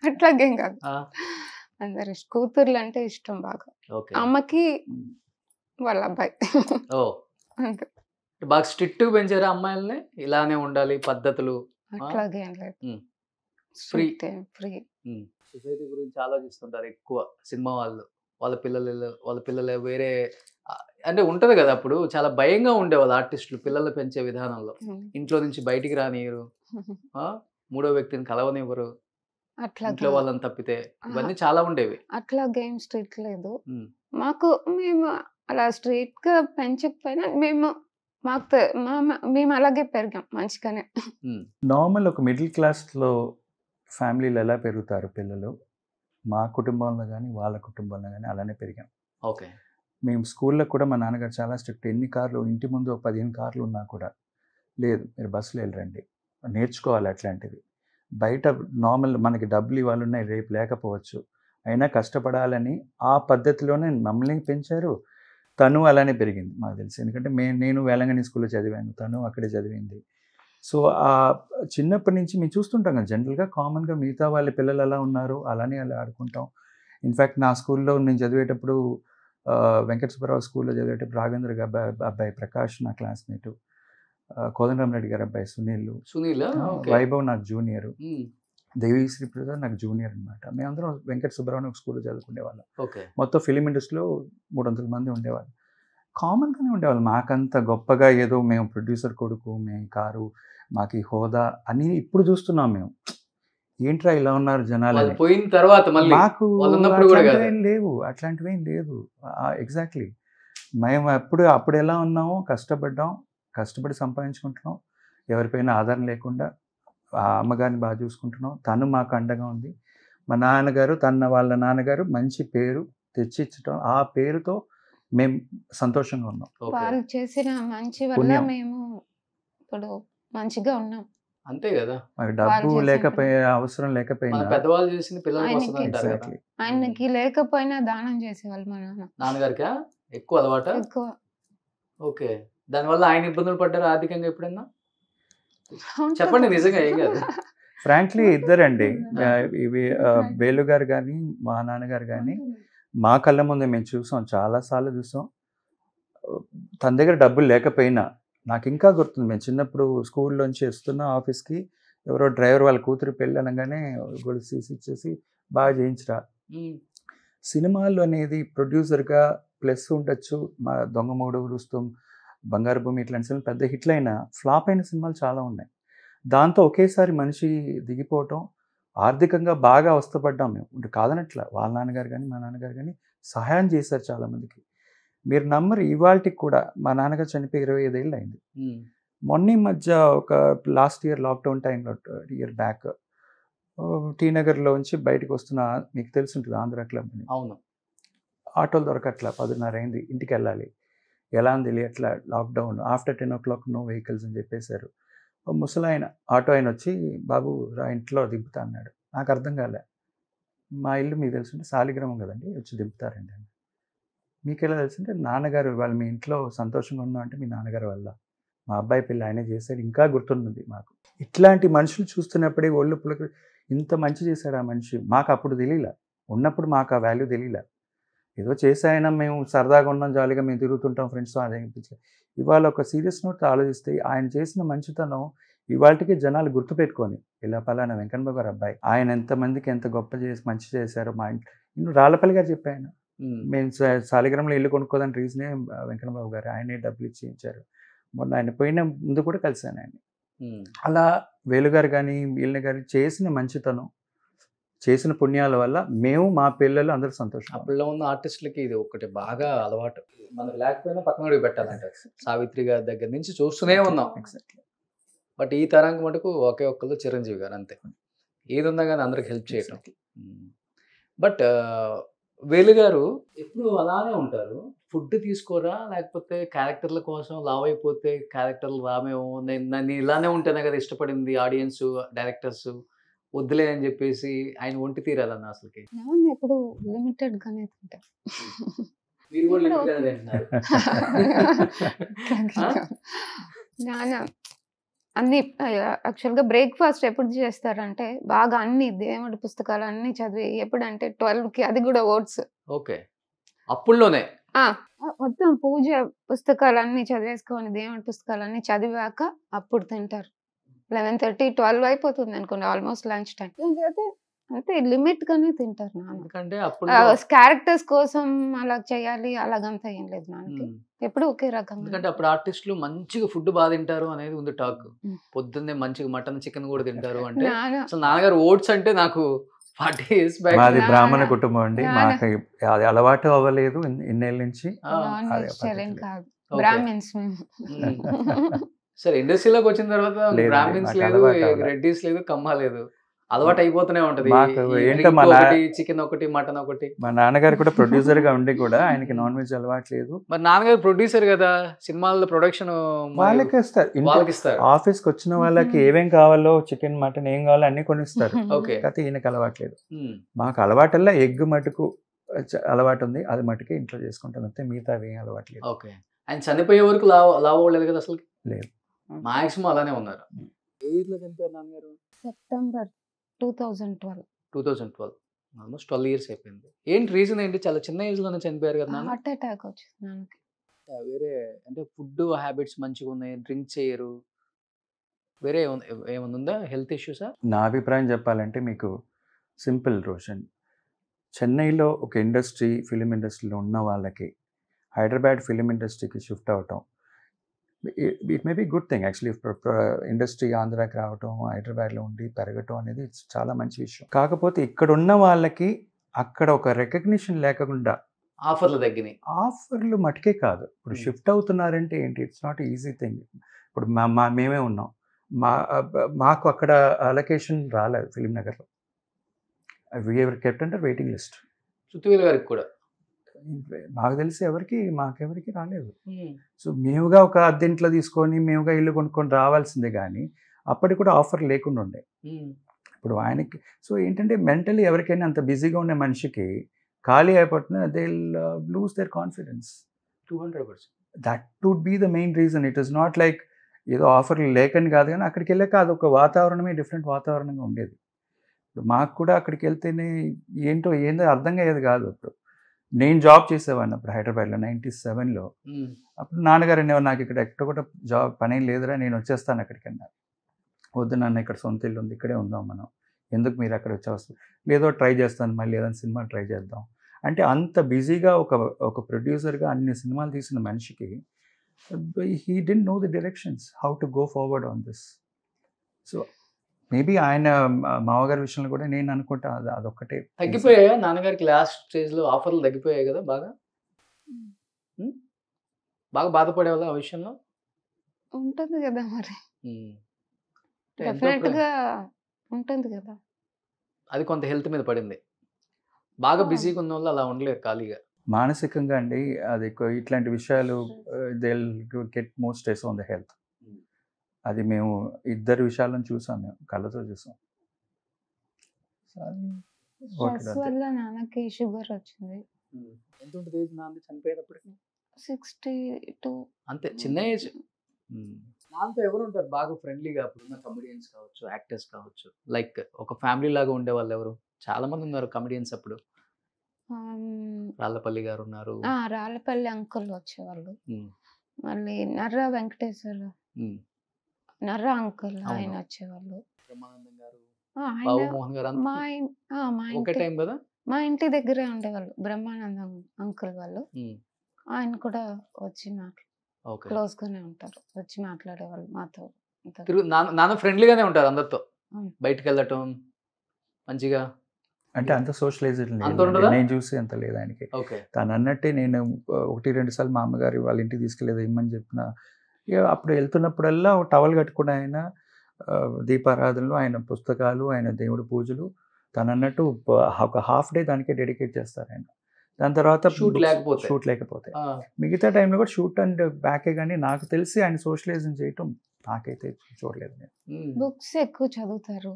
అట్లాగేం కాదు, అందరు కూతుర్లు అంటే ఇష్టం బాగా. అమ్మకి వాళ్ళ అబ్బాయి అంతే. బాగా స్ట్రిక్ట్ పెంచారా అమ్మాయిల్ని? ఇలానే ఉండాలి పద్ధతులు? అట్లాగేం లేదు, ఫ్రీ. సొసైటీ గురించి ఆలోచిస్తుంటారు ఎక్కువ సినిమా వాళ్ళు. వాళ్ళ పిల్లలు వేరే అంటే ఉంటది కదా. అప్పుడు చాలా భయంగా ఉండేవాళ్ళు ఆర్టిస్టులు పిల్లలు పెంచే విధానంలో. ఇంట్లో నుంచి బయటికి రానియరు, మూడో వ్యక్తిని కలవనివ్వరు, ఇంట్లో వాళ్ళని తప్పితే. ఇవన్నీ చాలా ఉండేవి. అట్లా గేమ్ స్ట్రీట్ లేదు మాకు. మేము అలా స్ట్రీట్ గా పెంచకపోయినా మేము అలాగే పెరిగాం మంచిగానే. నార్మల్ ఒక మిడిల్ క్లాస్లో ఫ్యామిలీలు ఎలా పెరుగుతారు పిల్లలు, మా కుటుంబంలో కానీ వాళ్ళ కుటుంబంలో కానీ అలానే పెరిగాం. ఓకే. మేము స్కూల్లో కూడా మా నాన్నగారు చాలా స్ట్రిక్ట్. ఎన్ని కార్లు, ఇంటి ముందు 15 కార్లు ఉన్నా కూడా లేదు, మీరు బస్సులో వెళ్ళరండి, నేర్చుకోవాలి అట్లాంటివి. బయట నార్మల్ మనకి డబ్బులు ఇవాళ ఉన్నాయి, రేపు లేకపోవచ్చు, అయినా కష్టపడాలని ఆ పద్ధతిలోనే మమ్మల్ని పెంచారు. తను అలానే పెరిగింది మాకు తెలిసి. ఎందుకంటే నేను వేలంగని స్కూల్లో చదివాను, తను అక్కడే చదివింది. సో ఆ చిన్నప్పటి నుంచి మేము చూస్తుంటాం కదా, జనరల్గా కామన్గా మిగతా వాళ్ళ పిల్లలు ఎలా ఉన్నారు అలానే అలా ఆడుకుంటాం. ఇన్ఫ్యాక్ట్ నా స్కూల్లో నేను చదివేటప్పుడు వెంకట సుబ్బారావు స్కూల్లో చదివేటప్పుడు రాఘవేంద్ర అబ్బాయి ప్రకాష్ నా క్లాస్మేటు, కోదండరామరెడ్డి గారి అబ్బాయి సునీల్, వైభవ్ నాకు జూనియరు, దేవిశ్రీ ప్రసాద్ నాకు జూనియర్ అనమాట. మేమందరం వెంకట సుబ్బారావు ఒక స్కూల్లో చదువుకునేవాళ్ళం. మొత్తం ఫిలిం ఇండస్ట్రీలో 300 మంది ఉండేవాళ్ళు. కామన్గానే ఉండేవాళ్ళు. మాకంత గొప్పగా ఏదో మేము ప్రొడ్యూసర్ కొడుకు, మేము కారు, మాకు హోదా అని ఇప్పుడు చూస్తున్నాం మేము. ఏంట్రా ఇలా ఉన్నారు జనాలు పోయిన తర్వాత మాకు అట్లాంటివేం లేదు. ఎగ్జాక్ట్లీ మేము అప్పుడు ఎలా ఉన్నామో కష్టపడి సంపాదించుకుంటున్నాం, ఎవరిపైన ఆధారం లేకుండా అమ్మగారిని బాగా చూసుకుంటున్నాం. తను మాకు అండగా ఉంది. మా నాన్నగారు వాళ్ళ నాన్నగారు మంచి పేరు తెచ్చిచ్చటం, ఆ పేరుతో మేము సంతోషంగా ఉన్నాం. వాళ్ళు చేసిన మంచి వల్ల మేము ఇప్పుడు మంచిగా ఉన్నాం. అంతే కదా. డబ్బు లేకపోయినా, అవసరం లేకపోయినా, పెద్దవాళ్ళు చేసిన ఆయనకి లేకపోయినా దానం చేసేవాళ్ళు మా నాన్నగారికి. ఎక్కువ అలవాటు. ఓకే. దానివల్ల ఆయన ఇబ్బందులు పడ్డారు ఆర్థికంగా ఎప్పుడైనా? చెప్పండి, నిజంగా ఏం కాదు. ఫ్రాంక్లీ ఇద్దరండి, ఇవి వేలు గారు కానీ మా నాన్నగారు కానీ మా కళ్ళ ముందే మేము చూసాం, చాలాసార్లు చూసాం. తన దగ్గర డబ్బులు లేకపోయినా నాకు ఇంకా గుర్తుంది, మేము చిన్నప్పుడు స్కూల్లోంచి వస్తున్న ఆఫీస్కి ఎవరో డ్రైవర్ వాళ్ళ కూతురు పెళ్ళి అనగానే గొలుసు ఇచ్చేసి బాగా చేయించరా. సినిమాలు అనేది ప్రొడ్యూసర్గా ప్లస్ ఉండొచ్చు. మా దొంగమూడు, రుస్తుం, బంగారు భూమి ఇట్లాంటి సినిమాలు పెద్ద హిట్లు అయినా ఫ్లాప్ అయిన సినిమాలు చాలా ఉన్నాయి. దాంతో ఒకేసారి మనిషి దిగిపోవటం, ఆర్థికంగా బాగా అవస్థపడ్డాం మేము. కాదనట్ల వాళ్ళ నాన్నగారు కానీ మా నాన్నగారు కానీ సహాయం చేశారు చాలామందికి. మీరు నమ్మరు, ఇవాళకి కూడా మా నాన్నగారు చనిపోయి 25 ఏళ్ళు అయింది. మొన్న మధ్య ఒక లాస్ట్ ఇయర్ లాక్డౌన్ టైంలో, ఇయర్ బ్యాక్, టీ నగర్లోంచి బయటకు వస్తున్న, మీకు తెలుసుంటుంది ఆంధ్ర క్లబ్ అని. అవును. ఆటోలు దొరకట్లా, 10:30 అయింది, ఇంటికి వెళ్ళాలి, ఎలా అని తెలియట్లా, lockdown, after 10 o'clock no vehicles అని చెప్పేశారు. ముసలాయన ఆటో ఆయన వచ్చి, బాబు రా ఇంట్లో దింపుతా అన్నాడు. నాకు అర్థం కాలే. మా ఇల్లు మీకు తెలుసుంటే సాలిగ్రామం కదండి, వచ్చి దింపుతారండి అని. మీకు ఎలా తెలుసుంటే, నాన్నగారు వాళ్ళు మీ ఇంట్లో సంతోషంగా ఉన్నాం అంటే మీ నాన్నగారు వల్ల, మా అబ్బాయి పెళ్ళి ఆయనే చేశాడు, ఇంకా గుర్తున్నది మాకు. ఇట్లాంటి మనుషులు చూస్తున్నప్పుడే ఒళ్ళు పులక, ఇంత మంచి చేశాడు ఆ మనిషి. మాకు అప్పుడు తెలియలే, ఉన్నప్పుడు మాకు ఆ వాల్యూ తెలియలే. ఏదో చేసాయన, మేము సరదాగా ఉన్నాం, జాలీగా మేము తిరుగుతుంటాం ఫ్రెండ్స్తో, అదే అనిపించాలి. ఇవాళ ఒక సీరియస్ నోట్ ఆలోచిస్తే ఆయన చేసిన మంచితనం ఇవాళకి జనాలు గుర్తుపెట్టుకొని ఇలా పలానా వెంకన్నబాబు గారు అబ్బాయి, ఆయన ఎంతమందికి ఎంత గొప్ప చేసి మంచి చేశారో మా ఇంట్లో రాళ్ళపల్లి గారు చెప్పాను. మేము సాలిగ్రామంలో ఇల్లు కొనుక్కోదని రీజనే వెంకన్నబాబు గారు, ఆయనే డబ్బులు ఇచ్చారు. మొన్న ఆయన పోయిన ముందు కూడా కలిశాను ఆయన. అలా వేలుగారు కానీ వీళ్ళని కానీ చేసిన మంచితనం, చేసిన పుణ్యాల వల్ల మేము మా పిల్లలు అందరూ సంతోషం. అప్పుడులో ఉన్న ఆర్టిస్టులకి ఇది ఒకటి బాగా అలవాటు, మనకు లేకపోయినా పక్కన పెట్టాలంటే సావిత్రి గారి దగ్గర నుంచి చూస్తూనే ఉన్నాం. ఎగ్జాక్ట్లీ. బట్ ఈ తరానికి మటుకు ఒకే ఒక్కళ్ళు చిరంజీవి గారు అంతే, ఏది ఉన్నా కానీ అందరికి హెల్ప్ చేయటం. బట్ వేలుగారు ఎప్పుడు అలానే ఉంటారు, ఫుడ్ తీసుకోరా, లేకపోతే క్యారెక్టర్ల కోసం లావ్ అయిపోతే క్యారెక్టర్లు రామేమో, నేను ఇలానే ఉంటేనే కదా ఇష్టపడింది ఆడియన్స్ డైరెక్టర్స్, వద్దులే అని చెప్పేసి ఆయన ఒంటి తీరాలన్న అసలుకి. ఎప్పుడు లిమిటెడ్ గానే తింటా. మీరు కూడా లిమిట్ గానే తింటున్నారు. నాన్న అన్ని యాక్చువల్గా బ్రేక్ఫాస్ట్ ఎప్పుడు చేస్తారంటే బాగా అన్ని దేవుడి పుస్తకాలు అన్ని చదివి, ఎప్పుడంటే 12కి, అది కూడా ఓట్స్. ఓకే, అప్పుల్లోనే మొత్తం పూజ పుస్తకాలు అన్ని చదివేసుకొని దేవుడి పుస్తకాలు అన్ని చదివాక అప్పుడు తింటారు. 11:30, 12 అయిపోతుంది అనుకోండి, ఆల్మోస్ట్ లంచ్ టైం. అంతే లిమిట్ గానే తింటారు నాన్న. ఎందుకంటే అప్పుడు క్యారెక్టర్స్ కోసం అలా చేయాలి అలాగంతా ఏం లేదు నాన్నకి, ఎప్పుడు ఒకే రకంగా. ఎందుకంటే అప్పుడు ఆర్టిస్టులు మంచిగా ఫుడ్ బాగా తింటారు అనేది ఉంది టాక్. పొద్దున్నే మంచిగా మటన్ చికెన్ కూడా తింటారు అంటే. అసలు నాన్నగారు ఓట్స్ అంటే నాకు 40 years back. మాది బ్రాహ్మణ కుటుంబం అండి, మాకు అది అలవాటు అవ్వలేదు ఇన్నేళ్ళ నుంచి. కాదు, బ్రాహ్మిన్స్ మేము. సరే, ఇండస్ట్రీలోకి వచ్చిన తర్వాత బ్రాహ్మిన్స్ లేదు, రెడ్డిస్ లేదు, కమ్మ లేదు, అలవాటు అయిపోతూనే ఉంటది. చికెన్ ఒకటి, మటన్ ఒకటి. మా నాన్నగారు కూడా ప్రొడ్యూసర్ గా ఉండి కూడా ఆయనకి నాన్ వెజ్ అలవాటు లేదు. మరి నాన్నగారు ప్రొడ్యూసర్ కదా, సినిమాల్లో ప్రొడక్షన్ వాళ్ళకి ఇస్తారు. ఆఫీస్ కి వచ్చిన వాళ్ళకి ఏమేం కావాలో, చికెన్ మటన్ ఏం కావాలో అన్ని కొనిస్తారు. కాకపోతే ఈయనకి అలవాట్లేదు. మాకు అలవాటల్లా ఎగ్ మటుకు అలవాటు ఉంది, అది మటుకే ఇంట్లో చేసుకుంటాను అంతే, మిగతా ఏం అలవాటు లేదు. ఓకే, ఆయన చనిపోయే వరకు లావ్ అవ్వలేదు కదా అసలు? లేదు, మాక్సిమం అలానే ఉన్నారు. ఏ ఇయర్ లో చనిపోయారు నాన్నగారు? సెప్టెంబర్ 2012. ఆల్మోస్ట్ 12 years అయిపోయింది. ఏంటి రీజన్ ఏంటి? చాలా చిన్న ఏజ్ లోనే చనిపోయారు కదా. హార్ట్ అటాక్ వచ్చింది నాన్నకి. వేరే అంటే ఫుడ్ హ్యాబిట్స్ మంచిగా ఉన్నాయి, డ్రింక్ చేయరు, వేరే ఏమైనా ఉందా, హెల్త్ ఇష్యూసా? నా అభిప్రాయం చెప్పాలంటే మీకు సింపుల్ రోషన్, చెన్నైలో ఒక ఇండస్ట్రీ, ఫిలిం ఇండస్ట్రీలో ఉన్న వాళ్ళకి హైదరాబాద్ ఫిలిం ఇండస్ట్రీకి షిఫ్ట్ అవటం, it may be good thing actually. Industry ఆంధ్రాకి రావటం, హైదరాబాద్లో ఉండి పెరగటం అనేది చాలా మంచి విషయం. కాకపోతే ఇక్కడ ఉన్న వాళ్ళకి అక్కడ ఒక రికగ్నిషన్ లేకుండా ఆఫర్లు తగ్గినాయి. ఆఫర్లు మటుకే కాదు, ఇప్పుడు షిఫ్ట్ అవుతున్నారంటే ఏంటి, ఇట్స్ నాట్ ఈజీ థింగ్. ఇప్పుడు మేమే ఉన్నాం, మాకు అక్కడ అలొకేషన్ రాలేదు ఫిలిం నగర్లో. We are kept under waiting list. Suthivelu గారికి కూడా మాకు తెలిసి మాకెవరికి రాలేదు. సో మేముగా ఒక అద్దెంట్లో తీసుకొని మేముగా ఇల్లు కొనుక్కొని రావాల్సిందే, కానీ అప్పటికి కూడా ఆఫర్ లేకుండా ఉండే. ఇప్పుడు ఆయనకి సో ఏంటంటే మెంటలీ ఎవరికైనా అంత బిజీగా ఉండే మనిషికి ఖాళీ అయిపోతున్నా, they lose their confidence. 200%. That would be the main reason. It is not like ఏదో ఆఫర్లు లేకని కాదు, కానీ అక్కడికి వెళ్ళాక అదొక వాతావరణమే డిఫరెంట్ వాతావరణంగా ఉండేది. ఇప్పుడు మాకు కూడా అక్కడికి వెళ్తేనే ఏంటో అర్థం అయ్యేది కాదు. ఇప్పుడు నేను జాబ్ చేసేవాడిని అప్పుడు హైదరాబాద్లో 97లో. అప్పుడు నాన్నగారు అనేవారు, నాకు ఇక్కడ ఎక్కడ కూడా జాబ్ పని లేదురా, నేను వచ్చేస్తాను అక్కడికి అన్నారు. వద్దు నాన్న, ఇక్కడ సొంత ఇల్లు ఉంది, ఇక్కడే ఉందాం మనం, ఎందుకు మీరు అక్కడ వచ్చేస్తారు, లేదో ట్రై చేస్తాను, మళ్ళీ ఏదైనా సినిమా ట్రై చేద్దాం అంటే. అంత బిజీగా ఒక ప్రొడ్యూసర్గా అన్ని సినిమాలు తీసిన మనిషికి he didn't know the directions, how to go forward on this. So maybe ఆయన మామగారి విషయంలో కూడా నేను అనుకుంటా అదొక్కటే. తగ్గిపోయాయా నాన్నగారికి లాస్ట్ స్టేజ్లో? ఆఫర్లు తగ్గిపోయాయి కదా, బాగా బాధపడేవాళ్ళ ఆ విషయంలో? ఉంటుంది కదా మరి, డెఫినెట్గా ఉంటుంది కదా. అది కొంత హెల్త్ మీద పడింది. బాగా బిజీగా ఉన్న వాళ్ళు అలా ఉండలేరు ఖాళీగా. మానసికంగా అండి, అది ఇట్లాంటి విషయాలు they will get more stress on the health. అది మేము ఇద్దరు విషయాలను చూసాం, మేము కళ్ళతో చూసాం. స్ట్రెస్ వల్ల నాన్నకి షుగర్ వచ్చింది. ఎంత ఉంటుంది ఏజ్ నాన్న చనిపోయేటప్పటికి? 62. అంతే, చిన్న ఏజ్. నాన్నతో ఎవరు ఉంటారు బాగా ఫ్రెండ్లీగా? అప్పుడున్న కమెడియన్స్ కావచ్చు, యాక్టర్స్ కావచ్చు, లైక్ ఒక ఫ్యామిలీ లాగా ఉండే వాళ్ళు ఎవరు? చాలా మంది ఉన్నారు కమెడియన్స్ అప్పుడు. రాళ్ళపల్లి గారు ఉన్నారు, రాళ్ళపల్లి అంకుల్ వచ్చేవాళ్ళు, మళ్ళీ నర్రా వెంకటేశ్వర నర్ర అంకుల్ ఆయన అవును. వచ్చేవాళ్ళు. బ్రహ్మానందం గారు, ఆయన బాబు మోహన్ గారు మా అంతా ఇన్- మా ఒకే ఇంటి టైం కదా. మా ఇంటి దగ్గరే ఉండేవాళ్ళు బ్రహ్మానందం అంకుల్ వాళ్ళు. ఆయన కూడా వచ్చి ఓకే. క్లోజ్ గానే ఉంటారు, వచ్చి మాట్లాడేవాళ్ళు మాతో. నాన్న ఫ్రెండ్లీగానే ఉంటారు అందరితో, అవును. బయటికి వెళ్ళటం మంచిగా. అంటే అంత సోషలైజ్డ్ అంత లేదు, ఉండదా? నేను చూసి అంత లేదు ఆయనకి. ఓకే. తను అన్నట్టే నేను 1-2 సార్లు మా అమ్మగారు వాళ్ళ ఇంటికి తీసుకెళ్ళేది ఇమ్మని చెప్పిన, ఇక అప్పుడు వెళ్తున్నప్పుడల్లా ఒక టవల్ కట్టుకుని ఆయన దీపారాధనలు, ఆయన పుస్తకాలు, ఆయన దేవుడి పూజలు, తను అన్నట్టు ఒక హాఫ్ డే దానికే డెడికేట్ చేస్తారు ఆయన. దాని తర్వాత షూట్ లేకపోతే షూట్ లేకపోతే మిగతా టైంలో కూడా షూట్ అండ్ బ్యాకే. కానీ నాకు తెలిసి ఆయన సోషలైజం చేయటం నాకైతే చూడలేదు నేను. బుక్స్ ఎక్కువ చదువుతారు,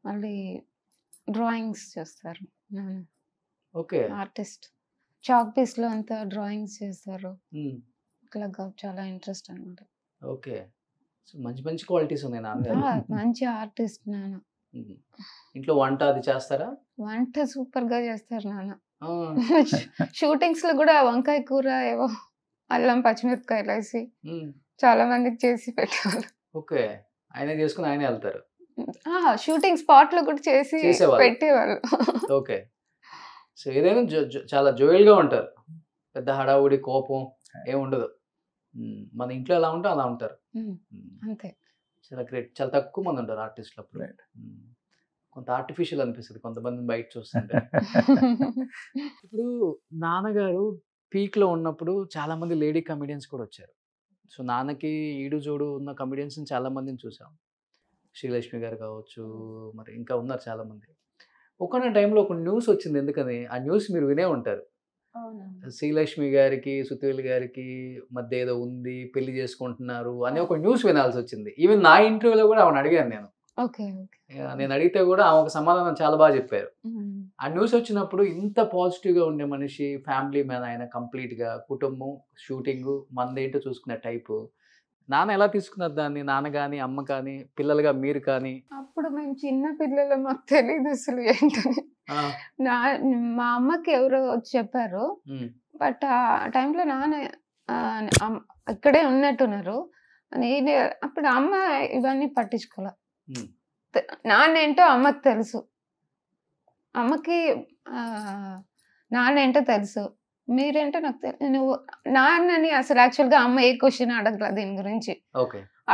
మళ్ళీ డ్రాయింగ్స్ చేస్తారు. ఓకే. ఆర్టిస్ట్, చాక్ పీస్ లో అంతా డ్రాయింగ్స్ చేస్తారు. ఇట్లా చాలా ఇంట్రెస్ట్ అనమాట. ఓకే. సో మంచి మంచి క్వాలిటీస్ ఉన్నాయి నాన్నగారు. మంచి ఆర్టిస్ట్ నాన్న. ఇంట్లో వంట అది చేస్తారా? వంట సూపర్ గా చేస్తారు నాన్న. షూటింగ్స్ లో కూడా వంకాయ కూర ఏవో అల్లం పచ్చిమిరపకాయలు వేసి చాలా మందికి చేసి పెట్టేవాళ్ళు. ఓకే. ఆయనే చేసుకుని ఆయనే వెళ్తారు. షూటింగ్ స్పాట్ లో కూడా చేసి పెట్టేవాళ్ళు. ఓకే. సో ఏదైనా చాలా జోయల్ గా ఉంటారు, పెద్ద హడావుడి కోపం ఏమి ఉండదు. మన ఇంట్లో ఎలా ఉంటే అలా ఉంటారు. అంతే. చాలా గ్రేట్. చాలా తక్కువ మంది ఉంటారు ఆర్టిస్టులు అప్పుడు. కొంత ఆర్టిఫిషియల్ అనిపిస్తుంది కొంతమందిని బయట చూస్తుంటే. ఇప్పుడు నాన్నగారు పీక్ లో ఉన్నప్పుడు చాలా మంది లేడీ కమెడియన్స్ కూడా వచ్చారు. సో నాన్నకి ఈడు జోడు ఉన్న కమెడియన్స్ చాలా మందిని చూసాం. శ్రీలక్ష్మి గారు కావచ్చు, మరి ఇంకా ఉన్నారు చాలా మంది. ఒకనొక టైంలో ఒక న్యూస్ వచ్చింది, ఎందుకని ఆ న్యూస్ మీరు వినే ఉంటారు. శ్రీలక్ష్మి గారికి సుతీల్ గారికి మధ్య ఏదో ఉంది, పెళ్లి చేసుకుంటున్నారు అనే ఒక న్యూస్ వినాల్సి వచ్చింది. ఈవెన్ నా ఇంటర్వ్యూలో కూడా ఆమెను అడిగాను నేను. నేను అడిగితే కూడా ఆమె ఒక సమాధానం చాలా బాగా చెప్పారు. ఆ న్యూస్ వచ్చినప్పుడు ఇంత పాజిటివ్ గా ఉండే మనిషి, ఫ్యామిలీ మ్యాన్ ఆయన, కంప్లీట్ గా కుటుంబం, షూటింగ్ మందేంటో చూసుకునే టైపు. నాన్న ఎలా తీసుకున్నారు దాన్ని? నాన్న కానీ అమ్మ కానీ పిల్లలుగా మీరు కానీ? అప్పుడు మేము చిన్న పిల్లలు, మాకు తెలియదు అసలు ఏంటని. మా అమ్మకి ఎవరో వచ్చి చెప్పారు, బట్ ఆ టైంలో నాన్న ఇక్కడే ఉన్నట్టున్నారు. నేను అప్పుడు అమ్మ ఇవన్నీ పట్టించుకోలే. నాన్న ఏంటో అమ్మకి తెలుసు, అమ్మకి నాన్న ఏంటో తెలుసు, మీరేంటో నాకు తెలుసు. నువ్వు నాన్నని అసలు యాక్చువల్గా అమ్మ ఏ క్వశ్చన్ అడగల దీని గురించి.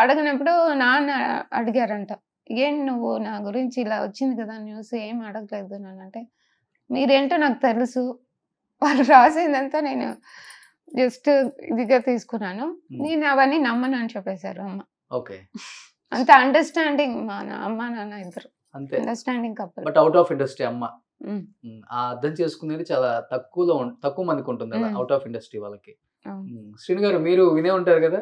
అడగనప్పుడు నాన్న అడిగారంట, ఏం నువ్వు నా గురించి ఇలా వచ్చింది కదా న్యూస్, ఏం అడగలేదు నన్ను అంటే, మీరేంటో నాకు తెలుసు, వాళ్ళు రాసిందంతా నేను జస్ట్ ఇదిగా తీసుకున్నాను, నేను అవన్నీ నమ్మను అని చెప్పేశారు అమ్మ. అంత అండర్స్టాండింగ్ మా అమ్మ నాన్న ఇద్దరు understanding couple. But out of industry అమ్మ అర్థం చేసుకునేది చాలా తక్కువ మందికి ఉంటుంది అలా, అవుట్ ఆఫ్ ఇండస్ట్రీ వాళ్ళకి. శ్రీను గారు మీరు వినే ఉంటారు కదా?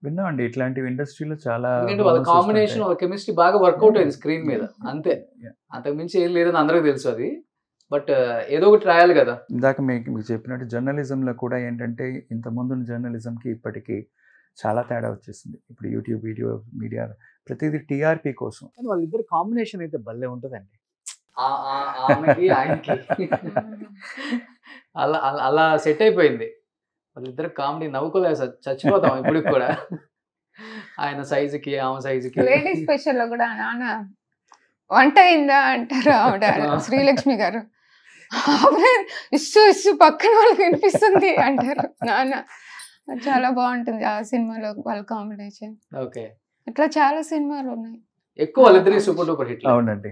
విన్నామండి, ఇట్లాంటివి ఇండస్ట్రీలో చాలా. వాళ్ళ కాంబినేషన్, కెమిస్ట్రీ బాగా వర్కౌట్ అయింది స్క్రీన్ మీద, అంతే, అంతకు మించి ఏం లేదని అందరికీ తెలుసు అది. బట్ ఏదో ఒకటి రాయాలి కదా. ఇందాక మీకు చెప్పినట్టు జర్నలిజంలో కూడా ఏంటంటే, ఇంతకుముందు జర్నలిజంకి ఇప్పటికీ చాలా తేడా వచ్చేసింది. ఇప్పుడు యూట్యూబ్ వీడియో మీడియా ప్రతిదీ టీఆర్పీ కోసం. వాళ్ళిద్దరు కాంబినేషన్ అయితే భలే ఉంటుందండి, ఆయనకి అలా అలా సెట్ అయిపోయింది. వాళ్ళిద్దరు కామెడీ నవ్వుకోలేదు, చచ్చిపోతాం ఇప్పుడు కూడా. ఆయన సైజుకి ఆమె సైజుకి. లేడీ స్పెషల్ లో కూడా నాన్న వంట అయిందా అంటారు ఆవిడ, శ్రీలక్ష్మి గారు ఇస్సు పక్కన వాళ్ళకి వినిపిస్తుంది అంటారు నాన్న. చాలా బాగుంటుంది ఆ సినిమాలో వాళ్ళ కాంబినేషన్. ఓకే. ఇట్లా చాలా సినిమాలు ఉన్నాయి. ఎక్కువ వాళ్ళిద్దరికి సూపర్ డూపర్ హిట్. అవునండి.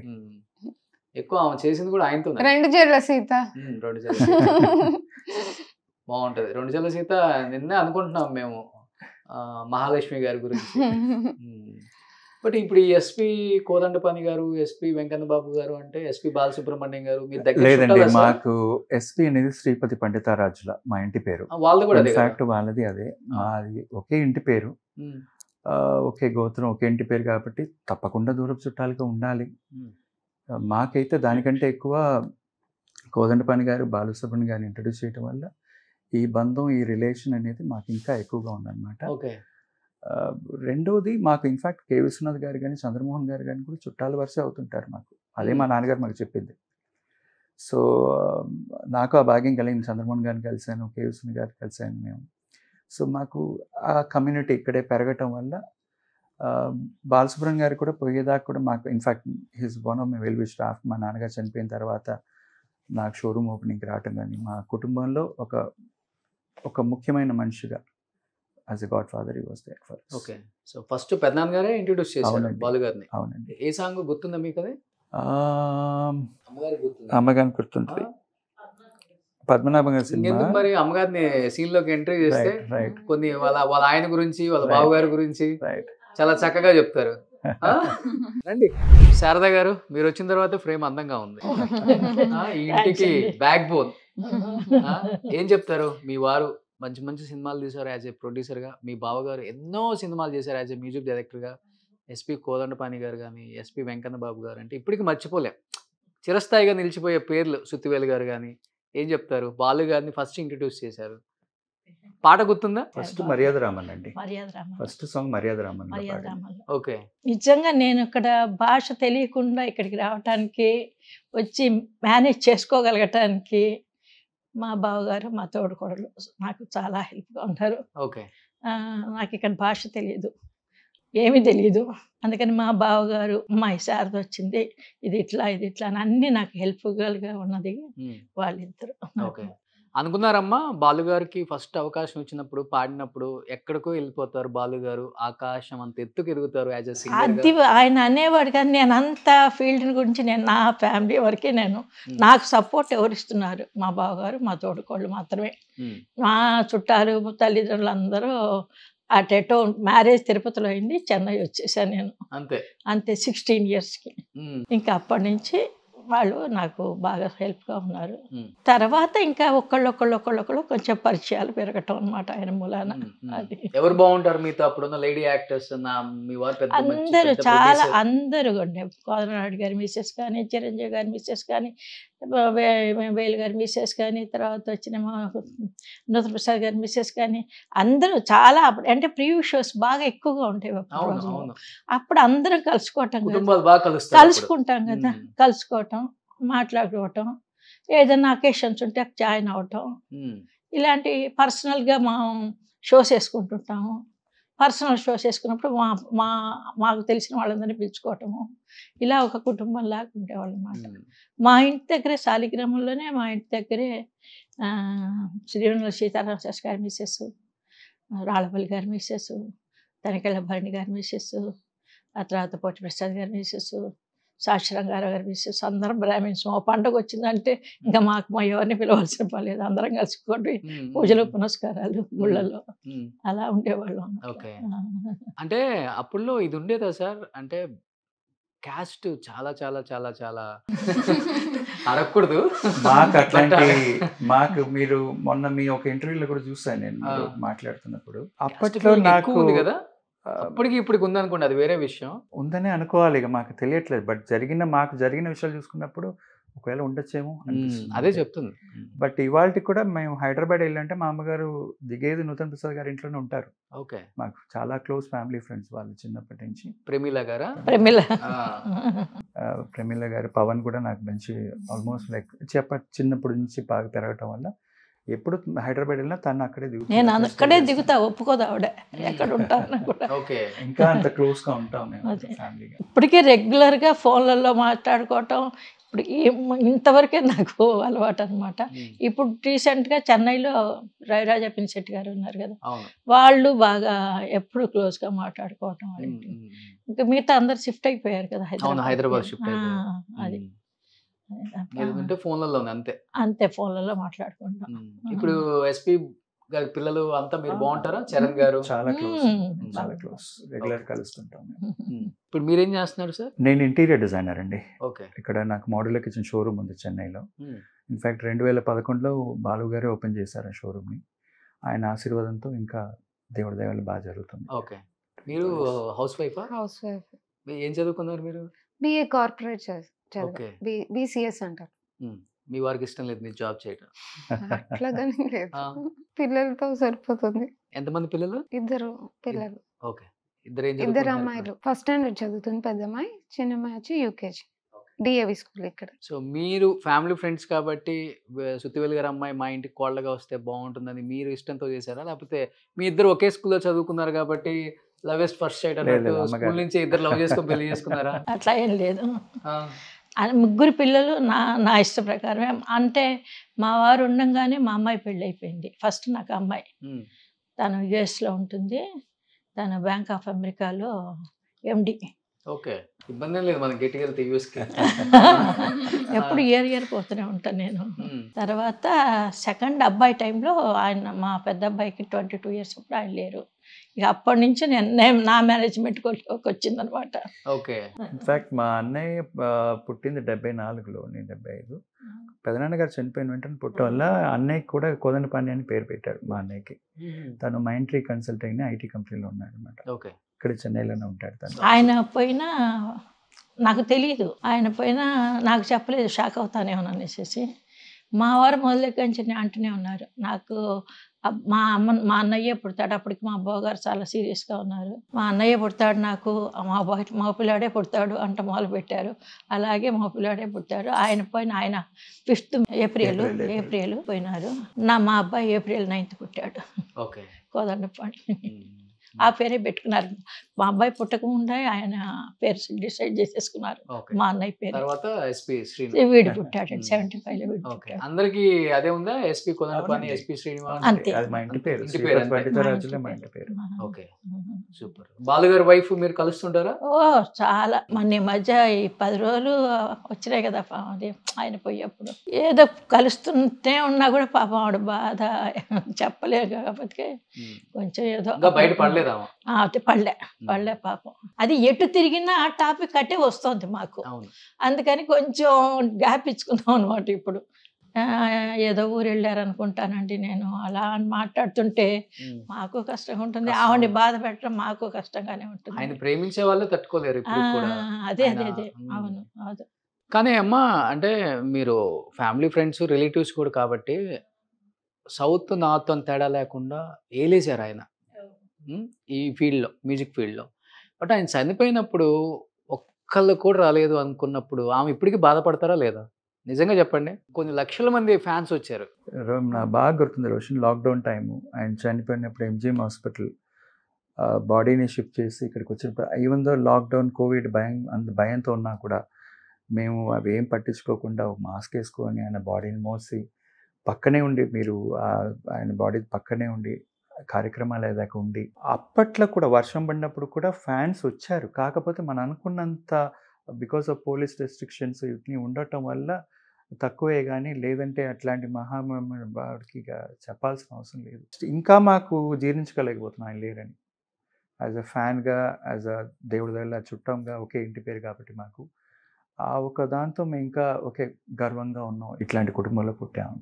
ఎక్కువ ఆమె చేసింది కూడా ఆయనతో. రెండు జల్ల సీత బాగుంటది. రెండు జల్ల సీత నిన్నే అనుకుంటున్నాం మేము మహాలక్ష్మి గారి గురించి. బట్ ఇప్పుడు ఈ ఎస్పీ కోదండపాణి గారు, ఎస్పీ వెంకన్న బాబు గారు అంటే ఎస్పీ బాలసుబ్రహ్మణ్యం గారు మీ దగ్గర? లేదండి, మాకు ఎస్పీ అనేది శ్రీపతి పండితారాజుల మా ఇంటి పేరు. వాళ్ళది కూడా ఇన్ఫాక్ట్ వాళ్ళది అదే, మాది ఒకే ఇంటి పేరు, ఒకే గోత్రం, ఒకే ఇంటి పేరు కాబట్టి తప్పకుండా దూరపు చుట్టాలుగా ఉండాలి. మాకైతే దానికంటే ఎక్కువ కోదండపాణి గారు, బాలసుబ్రహ్మణ్యం గారిని ఇంట్రడ్యూస్ చేయడం వల్ల ఈ బంధం, ఈ రిలేషన్ అనేది మాకు ఇంకా ఎక్కువగా ఉందన్నమాట. రెండోది, మాకు ఇన్ఫాక్ట్ కే విశ్వనాథ్ గారు కానీ చంద్రమోహన్ గారు కానీ కూడా చుట్టాల వరుస అవుతుంటారు మాకు. అదే మా నాన్నగారు మాకు చెప్పింది. సో నాకు ఆ భాగ్యం కలిగింది. చంద్రమోహన్ గారిని కలిశాను, కే విశ్వనాథ్ గారిని కలిశాను. మేము సో మాకు ఆ కమ్యూనిటీ ఇక్కడే పెరగటం వల్ల బాలసుబ్రహ్మణ్యం గారు కూడా పోయేదాకా కూడా మాకు in fact his one of my well wish staff. మా నాన్నగారు చనిపోయిన తర్వాత నాకు షోరూమ్ ఓపెనింగ్కి రావటం కానీ మా కుటుంబంలో ఒక ముఖ్యమైన మనిషిగా as a godfather he was there for us. Okay. So first పెద్దనాన్న గారే ఇంట్రొడ్యూస్ చేశారు అవునండి. బాలు గారిని. అవునండి. ఏ సాంగ్ గుర్తుందా మీకు? అది అమ్మగారికి గుర్తుందా? అమ్మగారిని గుర్తుంది. పద్మనాభం గారి సినిమా. ఇంకెందుకు మరి అమ్మగారిని సీన్ లోకి ఎంట్రీ చేస్తే రైట్ కొన్ని వాళ్ళ ఆయన గురించి వాళ్ళ Right. బాబు గారి గురించి రైట్. చాలా చక్కగా చెప్తారు. ఆ? రండి శారదా గారు, మీరు వచ్చిన తర్వాత ఫ్రేమ్ అందంగా ఉంది. ఈ ఇంటికి బ్యాక్ బోన్. ఏం చెప్తారు? మీ వారు మంచి మంచి సినిమాలు తీశారు యాజ్ ఏ ప్రొడ్యూసర్ గా, మీ బావగారు ఎన్నో సినిమాలు చేశారు యాజ్ ఏ మ్యూజిక్ డైరెక్టర్ గా, ఎస్పి కోదండపాణి గారు కానీ, ఎస్పి వెంకన్న బాబు గారు అంటే ఇప్పటికి మర్చిపోలేం, చిరస్థాయిగా నిలిచిపోయే పేర్లు. సుత్తివేలు గారు కానీ. ఏం చెప్తారు? బాలు గారిని ఫస్ట్ ఇంట్రడ్యూస్ చేశారు, పాట గుర్తుందా? ఫస్ట్ మర్యాద రామన్ అండి. మర్యాద రామన్. ఫస్ట్ సాంగ్ మర్యాద రామన్. మర్యాద రామన్. ఓకే. నిజంగా నేను ఇక్కడ భాష తెలియకుండా ఇక్కడికి రావటానికి, వచ్చి మేనేజ్ చేసుకోగలగటానికి మా బావగారు, మా తోడుకోడలు నాకు చాలా హెల్ప్గా ఉంటారు. ఓకే. నాకు ఇక్కడ భాష తెలియదు, ఏమీ తెలియదు. అందుకని మా బావగారు, మా శారద వచ్చింది, ఇది ఇట్లా ఇది ఇట్లా అని అన్నీ నాకు హెల్ప్ఫుల్గా ఉన్నది వాళ్ళిద్దరు. ఓకే. అనుకున్నారమ్మా బాలు గారికి ఫస్ట్ అవకాశం ఇచ్చినప్పుడు, పాడినప్పుడు ఎక్కడికో వెళ్ళిపోతారు బాలు గారు, ఆకాశం అంత ఎత్తుకు ఎదుగుతారు యాజ్ ఎ సింగర్? అది ఆయన అనేవాడు, కానీ నేను అంత ఫీల్డ్ గురించి నేను నా ఫ్యామిలీ వరకే, నేను నాకు సపోర్ట్ ఎవరిస్తున్నారు మా బావగారు, మా తోడుకోళ్ళు మాత్రమే. మా చుట్టాలు తల్లిదండ్రులు అందరూ అటెటో మ్యారేజ్ తిరుపతిలో అయింది, చెన్నై వచ్చేసాను నేను. అంతే 16 yearsకి. ఇంకా అప్పటి నుంచి వాళ్ళు నాకు బాగా హెల్ప్గా ఉన్నారు. తర్వాత ఇంకా ఒకళ్ళు కొంచెం పరిచయాలు పెరగటం అనమాట ఆయన మూలాన. అది ఎవరు బాగుంటారు మీతో అప్పుడున్న లేడీ యాక్టర్స్? మీ వారు పెద్ద అందరూ చాలా అందరూ ఉండే, కోదనాయుడు గారి మిస్సెస్ కానీ, చిరంజీవి గారి మిస్సెస్ కానీ, వేలు గారి మిస్సెస్ కానీ, తర్వాత వచ్చిన నూతన ప్రసాద్ గారి మిస్సెస్ కానీ, అందరూ చాలా అంటే ప్రివ్యూ షోస్ బాగా ఎక్కువగా ఉంటాయి అప్పుడు. అందరం కలుసుకుంటాం కదా, కలుసుకోవటం, మాట్లాడుకోవటం, ఏదైనా అకేషన్స్ ఉంటే జాయిన్ అవటం, ఇలాంటి పర్సనల్గా మనం షోస్ వేసుకుంటుంటాము. పర్సనల్ షోస్ వేసుకున్నప్పుడు మాకు తెలిసిన వాళ్ళందరినీ పిలుచుకోవటము, ఇలా ఒక కుటుంబంలాగా ఉండేవాళ్ళు అన్నమాట. మా ఇంటి దగ్గరే, శాలిగ్రామంలోనే మా ఇంటి దగ్గరే శ్రీవెన్నెల సీతారామ శాస్త్రి గారి మిస్సెస్, రాళ్ళపల్లి గారి మిస్సెస్, తనికెళ్ళ భరణి గారి మిస్సెస్, ఆ తర్వాత పోటి ప్రసాద్ గారి మిస్సెస్, సాక్షిరంగారావు గారి మిస్సెస్, అందరం బ్రాహ్మిన్స్. మా పండుగ వచ్చిందంటే ఇంకా మాకు మా ఎవరిని పిలవాల్సిన పని లేదు, అందరం కలుసుకోండి, పూజలు పునస్కారాలు గుళ్ళల్లో అలా ఉండేవాళ్ళం. ఓకే. అంటే అప్పుడులో ఇది ఉండేదా సార్? అంటే క్యాస్ట్ చాలా చాలా చాలా చాలా అడగకూడదు మాకు అట్లాంటి. మాకు మీరు మొన్న మీ ఒక ఇంటర్వ్యూలో కూడా చూసాను నేను మాట్లాడుతున్నప్పుడు. అప్పట్లో నాకు ఉంది కదా, అప్పటికి ఇప్పటికి ఉందనుకోండి, అది వేరే విషయం. ఉందనే అనుకోవాలి, ఇక మాకు తెలియట్లేదు. బట్ మాకు జరిగిన విషయాలు చూసుకున్నప్పుడు ఒకవేళ ఉండొచ్చేమో అనిపిస్తుంది. అదే చెప్తుంది. బట్ ఇవాళకి కూడా మేము హైదరాబాద్ వెళ్ళాలంటే మా అమ్మగారు దిగేది నూతన ప్రసాద్ గారి ఇంట్లోనే ఉంటారు. ఓకే. మాకు చాలా క్లోజ్ ఫ్యామిలీ ఫ్రెండ్స్ వాళ్ళు చిన్నప్పటి నుంచి. ప్రమీల గారా? ప్రమీల గారు, పవన్ కూడా నాకు మంచి ఆల్మోస్ట్ లైక్ చిన్నప్పటి నుంచి బాగా పెరగటం వల్ల ఎప్పుడు హైదరాబాద్ వెళ్ళినా తను అక్కడే దిగుతా. నేను అక్కడే దిగుతా, ఒప్పుకోదు ఆవిడ ఎక్కడ ఉంటాను కూడా. ఇంకా అంత క్లోజ్ గా ఉంటాం ఫ్యామిలీగా. ఇప్పటికే రెగ్యులర్గా ఫోన్లలో మాట్లాడుకోవటం ఇప్పుడు ఇంతవరకే నాకు అలవాటు అనమాట. ఇప్పుడు రీసెంట్గా చెన్నైలో రవిరాజా పినిశెట్టి గారు ఉన్నారు కదా, వాళ్ళు బాగా ఎప్పుడు క్లోజ్గా మాట్లాడుకోవటం. ఇంకా మిగతా అందరు షిఫ్ట్ అయిపోయారు కదా హైదరాబాద్. అది అంతే ఫోన్లలో మాట్లాడుకుంటాం. ఇప్పుడు ఎస్పీ గారి పిల్లలు అంతా మీరు బాగుంటారా? చరణ్ గారు చాలా క్లోజ్, రెగ్యులర్ కలుస్తుంటాం. ఇప్పుడు మీరేం చేస్తున్నారు సార్? నేను ఇంటీరియర్ డిజైనర్ అండి. ఓకే. ఇక్కడ నాకు మోడ్యులర్ కిచెన్ షోరూమ్ ఉంది చెన్నైలో. ఇన్ఫాక్ట్ 2011లో బాలు గారే ఓపెన్ చేశారు ఆ షోరూమ్ని. ఆయన ఆశీర్వాదంతో ఇంకా దేవుడి దయ వల్ల బాగా జరుగుతుంది. ఓకే. మీరు హౌస్ వైఫ్? House wife. ఏం చదువుకున్నారు మీరు? బిఏ కార్పొరేట్ BCS అంటారు. మీ వారికి ఇష్టం లేదు మీరు జాబ్ చేయడం? అట్లాగని లేదు, పిల్లలతో సరిపోతుంది. ఎంతమంది పిల్లలు? 2 పిల్లలు. ఓకే. 2 అమ్మాయిలు. ఫస్ట్ స్టాండర్డ్ చదువుతుంది పెద్ద అమ్మాయి, చిన్న అమ్మాయి వచ్చి UKG. డిఏవి స్కూల్ ఇక్కడ. సో మీరు ఫ్యామిలీ ఫ్రెండ్స్ కాబట్టి సుత్తివేలు గారి అమ్మాయి మా ఇంటికి కోళ్ళగా వస్తే బాగుంటుందని మీరు ఇష్టంతో చేశారా, లేకపోతే మీ ఇద్దరు ఒకే స్కూల్లో చదువుకున్నారు కాబట్టి లవెస్ట్ ఫస్ట్ సైట్ అన్నట్టు స్కూల్ నుంచి ఇద్దరు లవ్ చేసుకొని పెళ్లి చేసుకున్నారా? అట్లా ఏం లేదు. ముగ్గురు పిల్లలు నా ఇష్ట ప్రకారమే. అంటే మా వారు ఉండంగానే మా అమ్మాయి పెళ్ళి అయిపోయింది. ఫస్ట్ నాకు అమ్మాయి, తను యుఎస్లో ఉంటుంది, తను బ్యాంక్ ఆఫ్ అమెరికాలో ఎండి. ఓకే, ఇబ్బంది లేదు మనకి గట్టిగా వెళ్తే యూఎస్కి. ఎప్పుడు ఇయర్ పోతూనే ఉంటాను నేను. తర్వాత సెకండ్ అబ్బాయి టైంలో ఆయన, మా పెద్ద అబ్బాయికి 22 years అప్పుడు ఆయన లేరు. ఇక అప్పటి నుంచి నేను నా మేనేజ్మెంట్కి వచ్చిందనమాట. ఓకే. ఇన్ఫ్యాక్ట్ మా అన్నయ్య పుట్టింది 74లో, నేను 75. పెదనాన్నగారు చనిపోయిన వెంటనే పుట్టడం వల్ల అన్నయ్యకి కూడా కోదండపాణి అని పేరు పెట్టారు మా అన్నయ్యకి. తను మైంట్రీ కన్సల్టింగ్ ఐటీ కంపెనీలో ఉన్నాడు అనమాట. ఓకే. ఇక్కడ చెన్నైలోనే ఉంటాడు తను. ఆయన పోయినా నాకు తెలియదు, ఆయన పోయినా నాకు చెప్పలేదు, షాక్ అవుతానేమో అనేసి. మా వారు మొదలెక్కించి అంటూనే ఉన్నారు నాకు, మా అన్నయ్య పుడతాడు, అప్పటికి మా అబ్బగారు చాలా సీరియస్గా ఉన్నారు. మా అన్నయ్య పుడతాడు నాకు, మా పిల్లాడే పుడతాడు అంట మొదలు పెట్టారు. అలాగే మా పిల్లాడే పుట్టాడు. ఆయన పోయిన, ఆయన 5th ఏప్రిల్ పోయినారు. మా అబ్బాయి April 9th పుట్టాడు. ఓకే. కోదండపాణి ఆ పేరే పెట్టుకున్నారు. మా అబ్బాయి పుట్టకముందే ఆయన పేరు డిసైడ్ చేసేసుకున్నారు. మా అన్నయ్య పేరు. తర్వాత ఎస్పీ వీడు పుట్టాడు 75లో వీడు పుట్టాడు. అందరికి అదే ఉందా, ఎస్పీ కోదండపాణి, ఎస్పీ శ్రీనివాస్? అంతే, మా ఇంటి పేరు. Okay, super. బాలుగారి వైఫ్ మీరు కలుస్తుంటారా? ఓ చాలా. మన మధ్య ఈ 10 రోజులు వచ్చినాయి కదా అది ఆయన పోయేప్పుడు, ఏదో కలుస్తుంటే ఉన్నా కూడా పాపం ఆవిడ బాధ చెప్పలేదు కాబట్టి కొంచెం ఏదో బయట పడలేదా? పడలే పాపం. అది ఎటు తిరిగినా ఆ టాపిక్ అట్టే వస్తుంది మాకు. అందుకని కొంచెం గ్యాప్ ఇచ్చుకున్నాం అనమాట. ఇప్పుడు ఏదో ఊరు వెళ్ళారు అనుకుంటానండి నేను, అలా అని మాట్లాడుతుంటే మాకు కష్టంగా ఉంటుంది, ఆవిడని బాధ పెట్టడం మాకు కష్టంగానే ఉంటుంది. ఆయన ప్రేమించే వాళ్ళే తట్టుకోలేరు. అదే అవును. కానీ అమ్మ, అంటే మీరు ఫ్యామిలీ ఫ్రెండ్స్ రిలేటివ్స్ కూడా కాబట్టి సౌత్ నార్త్ అని తేడా లేకుండా ఏలేసారు ఆయన ఈ ఫీల్డ్లో, మ్యూజిక్ ఫీల్డ్లో. బట్ ఆయన చనిపోయినప్పుడు ఒక్కళ్ళు కూడా రాలేదు అనుకున్నప్పుడు ఆమె ఇప్పటికీ బాధపడతారా లేదా? నిజంగా చెప్పండి. కొన్ని లక్షల మంది ఫ్యాన్స్ వచ్చారు. నాకు బాగా గుర్తుంది రోషన్, లాక్డౌన్ టైము ఆయన చనిపోయినప్పుడు MGM హాస్పిటల్ బాడీని షిఫ్ట్ చేసి ఇక్కడికి వచ్చినప్పుడు, ఈవెన్ దో లాక్డౌన్ కోవిడ్ భయంతో ఉన్నా కూడా మేము అవి ఏం పట్టించుకోకుండా మాస్క్ వేసుకొని ఆయన బాడీని మోసి పక్కనే ఉండి, మీరు ఆయన బాడీ పక్కనే ఉండి కార్యక్రమాలు ఏదాకా ఉండి, అప్పట్లో కూడా వర్షం పడినప్పుడు కూడా ఫ్యాన్స్ వచ్చారు. కాకపోతే మనం అనుకున్నంత బికాస్ ఆఫ్ పోలీస్ రెస్ట్రిక్షన్స్ ఇవన్నీ ఉండటం వల్ల తక్కువే, కానీ లేదంటే అట్లాంటి మహామహికి చెప్పాల్సిన అవసరం లేదు. ఇంకా మాకు జీర్ణించుకోలేకపోతున్నాం ఆయన లేరని. యాజ్ అ ఫ్యాన్గా, యాజ్ అ దేవుడి దగ్గర చుట్టంగా, ఒకే ఇంటి పేరు కాబట్టి మాకు ఆ ఒక దాంతో మేము ఇంకా ఒకే గర్వంగా ఉన్నాం, ఇట్లాంటి కుటుంబంలో పుట్టాము.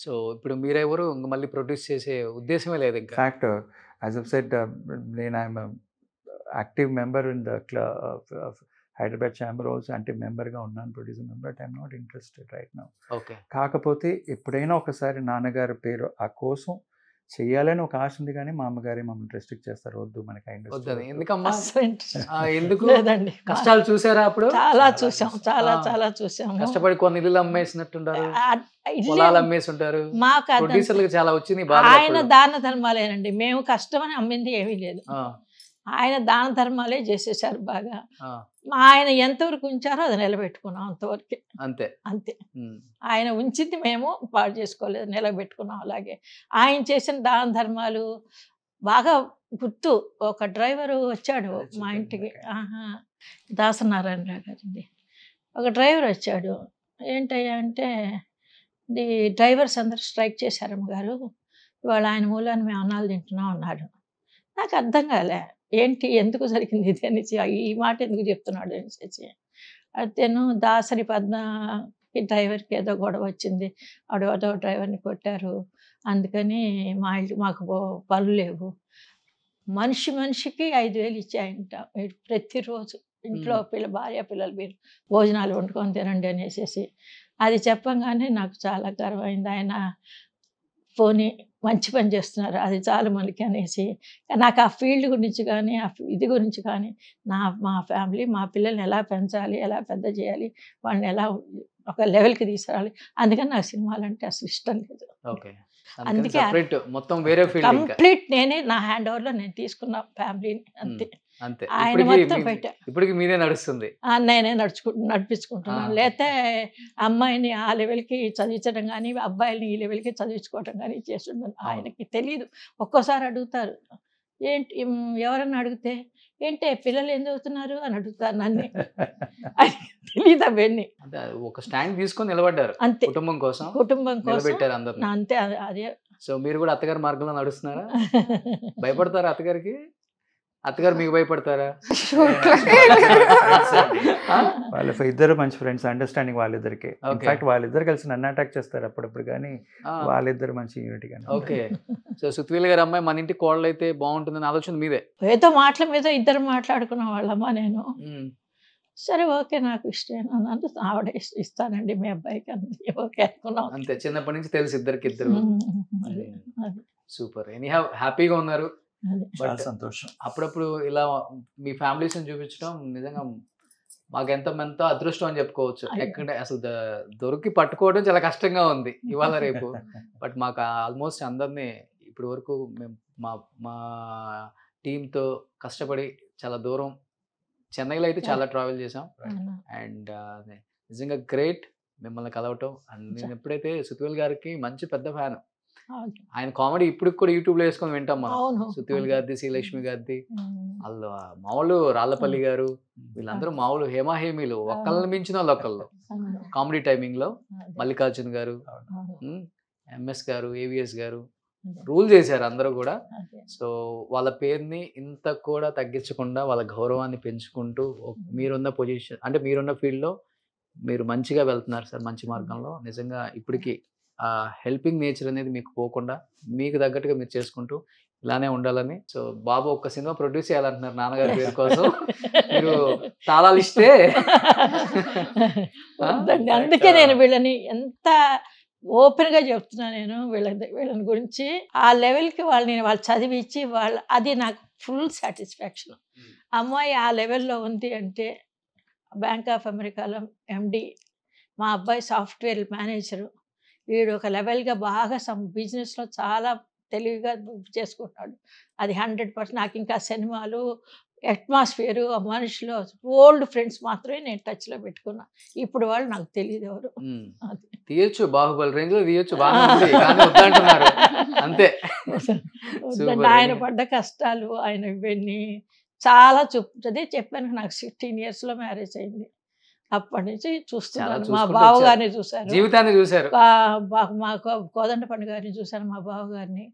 సో ఇప్పుడు మీరెవరు మళ్ళీ ప్రొడ్యూస్ చేసే ఉద్దేశమే లేదు ఇంకా? ఫ్యాక్ట్, యాజ్ అ సెడ్, నేను I'm active member in the Hyderabad chamber also, అంటే మెంబర్గా ఉన్నాను, producer member. But I'm not interested right now. Okay. కాకపోతే ఎప్పుడైనా ఒకసారి నాన్నగారి పేరు ఆ కోసం చెయ్యాలని ఒక ఆశ ఉంది, కానీ మా అమ్మగారే మమ్మల్ని రెస్ట్రిక్ట్ చేస్తారు, వద్దు మనకి ఎందుకమ్మా, ఎందుకు? లేదండి, కష్టాలు చూసారా అప్పుడు? చాలా చూసాం, చాలా చూసాం. కష్టపడి కొన్ని ఇల్లు అమ్మేసినట్టుంటారు, పొలాలు అమ్మేసి ఉంటారు. మాకు ప్రొడ్యూసర్లకు చాలా వచ్చింది. ఆయన దాన ధర్మాలేనండి, మేము కష్టమని అమ్మింది ఏమీ లేదు. ఆయన దాన ధర్మాలే చేసేసారు బాగా. ఆయన ఎంతవరకు ఉంచారో అది నిలబెట్టుకున్నాం, అంతవరకే. అంతే. ఆయన ఉంచింది మేము పాడు చేసుకోలేదు, నిలబెట్టుకున్నాం. అలాగే ఆయన చేసిన దాన ధర్మాలు బాగా గుర్తు. ఒక డ్రైవరు వచ్చాడు మా ఇంటికి, దాసనారాయణరావు గారింది. ఒక డ్రైవర్ వచ్చాడు. ఏంటయ్యా అంటే, ది డ్రైవర్స్ అందరూ స్ట్రైక్ చేశారమ్మ గారు, ఇవాళ ఆయన మూలాన్ని మేము అన్నాలు తింటున్నాం అన్నాడు. నాకు అర్థం కాలే, ఏంటి ఎందుకు జరిగింది ఇది అనేసి, ఈ మాట ఎందుకు చెప్తున్నాడు అనేసి. అతను దాసరి పద్మకి డ్రైవర్కి ఏదో గొడవ వచ్చింది, అదో డ్రైవర్ని కొట్టారు, అందుకని మాకు పనులు లేవు. మనిషికి 5,000 ఇచ్చాయంట ప్రతిరోజు. ఇంట్లో భార్య పిల్లలు మీరు భోజనాలు వండుకొని తినండి అనేసి. అది చెప్పంగానే నాకు చాలా గర్వమైంది. ఆయన పోనీ మంచి పని చేస్తున్నారు అది చాలు మనకి అనేసి. నాకు ఆ ఫీల్డ్ గురించి కానీ ఇది గురించి కానీ మా ఫ్యామిలీ మా పిల్లల్ని ఎలా పెంచాలి, ఎలా పెద్ద చేయాలి, వాళ్ళని ఎలా ఒక లెవెల్కి తీసుకురావాలి, అందుకని నాకు సినిమాలు అంటే అసలు ఇష్టం లేదు. అందుకే మొత్తం వేరే ఫీల్డ్ కంప్లీట్ నేనే నా హ్యాండ్ ఓవర్లో నేను తీసుకున్న ఫ్యామిలీని అంతే. అంతే ఆయన మొత్తం బయట ఇప్పటికి మీరే నడుస్తుంది, నేనే నడిపించుకుంటున్నాను. లేకపోతే అమ్మాయిని ఆ లెవెల్కి చదివించడం కానీ అబ్బాయిని ఈ లెవెల్కి చదివించుకోవడం కానీ చేస్తుంటాను. ఆయనకి తెలియదు. ఒక్కోసారి అడుగుతారు, ఏంటి ఎవరన్నా అడిగితే ఏంటి పిల్లలు ఏం చదువుతున్నారు అని అడుగుతారు నన్ను. తెలియదు అవన్నీ. ఒక స్టాండ్ తీసుకొని నిలబడ్డారు అంతే, కుటుంబం కోసం నిలబెట్టారు అందరూ అంతే. అదే. సో మీరు కూడా అత్తగారి మార్గంలో నడుస్తున్నారా? భయపడతారా అత్తగారికి? అత్తగారు మీకు భయపడతారా? వాళ్ళ ఇద్దరు మంచి ఫ్రెండ్స్, అండర్స్టాండింగ్ వాళ్ళిద్దరికి. ఇన్ఫాక్ట్ వాళ్ళిద్దరు కలిసి నన్ను అటాక్ చేస్తారు అప్పుడప్పుడు, కానీ వాళ్ళిద్దరు మంచి యూనిటీ. ఓకే. సో సుత్వీల్ గారి అమ్మాయి మన ఇంటి కోడలు అయితే బాగుంటుందని ఆలోచన మీదే? ఏదో మాటల మీద ఇద్దరు మాట్లాడుకున్న వాళ్ళమ్మా. నేను సరే ఓకే నాకు ఇష్టం అన్నట్టు ఆవిడ ఇస్తానండి మీ అబ్బాయికి అన్నది. ఓకే అనుకున్నాం అంతే. చిన్నప్పటి నుంచి తెలుసు ఇద్దరు. సూపర్. ఎనీహౌ హ్యాపీగా ఉన్నారు. సంతోషం. అప్పుడప్పుడు ఇలా మీ ఫ్యామిలీస్ చూపించడం నిజంగా మాకు ఎంతో అదృష్టం అని చెప్పుకోవచ్చు. ఎక్కడ అసలు దొరికి పట్టుకోవడం చాలా కష్టంగా ఉంది ఇవాళ రేపు. బట్ మాకు ఆల్మోస్ట్ అందరినీ ఇప్పటి వరకు మేము మా టీంతో కష్టపడి చాలా దూరం, చెన్నైలో అయితే చాలా ట్రావెల్ చేసాం. అండ్ నిజంగా గ్రేట్ మిమ్మల్ని కలవటం. అండ్ నేను ఎప్పుడైతే సుత్వీల్ గారికి మంచి పెద్ద ఫ్యాన్. ఆయన కామెడీ ఇప్పుడు కూడా యూట్యూబ్ లో వేసుకొని వింటాం మనం. సుత్వీల్ గారిది, శ్రీలక్ష్మి గారిది, వాళ్ళు మామూలు రాళ్లపల్లి గారు, వీళ్ళందరూ మామూలు హేమాహేమీలు, ఒకళ్ళని మించిన వాళ్ళు ఒకళ్ళు. కామెడీ టైమింగ్ లో మల్లికార్జున్ గారు, ఎంఎస్ గారు, ఏవిఎస్ గారు రూల్ చేశారు అందరూ కూడా. సో వాళ్ళ పేరుని ఇంత కూడా తగ్గించకుండా వాళ్ళ గౌరవాన్ని పెంచుకుంటూ మీరున్న పొజిషన్ అంటే మీరున్న ఫీల్డ్ లో మీరు మంచిగా వెళ్తున్నారు సార్, మంచి మార్గంలో. నిజంగా ఇప్పటికీ ఆ హెల్పింగ్ నేచర్ అనేది మీకు పోకుండా మీకు తగ్గట్టుగా మీరు చేసుకుంటూ ఇలానే ఉండాలని. సో బాబు ఒక్క సినిమా ప్రొడ్యూస్ చేయాలంటున్నారు నాన్నగారి పేరు కోసం. మీరు తాళాలు ఇస్తే అందుకే నేను వీళ్ళని ఎంత ఓపెన్ గా చెప్తున్నా. నేను వీళ్ళని గురించి ఆ లెవెల్కి వాళ్ళు చదివించి అది నాకు ఫుల్ సాటిస్ఫాక్షన్. అమ్మాయి ఆ లెవెల్లో ఉంది అంటే బ్యాంక్ ఆఫ్ అమెరికాలో ఎండి, మా అబ్బాయి సాఫ్ట్వేర్ మేనేజరు, వీడు ఒక లెవెల్గా బాగా బిజినెస్లో చాలా తెలివిగా చేసుకుంటాడు. అది 100%. నాకు ఇంకా సినిమాలు, అట్మాస్ఫియరు, ఆ మనుషులు, ఓల్డ్ ఫ్రెండ్స్ మాత్రమే నేను టచ్లో పెట్టుకున్నా. ఇప్పుడు వాళ్ళు నాకు తెలియదు ఎవరు. తీయచ్చు, బాహుబలి రేంజ్ లో తీయచ్చు, అంతే. ఆయన పడ్డ కష్టాలు, ఆయన ఇవన్నీ చాలా అదే చెప్పాను. నాకు 16 yearsలో మ్యారేజ్ అయింది. అప్పటి నుంచి చూస్తున్నాను. మా బావగారిని చూశాను, జీవితాన్ని చూశారు. మా కోదండ పండు గారిని చూశాను, మా బావగారిని,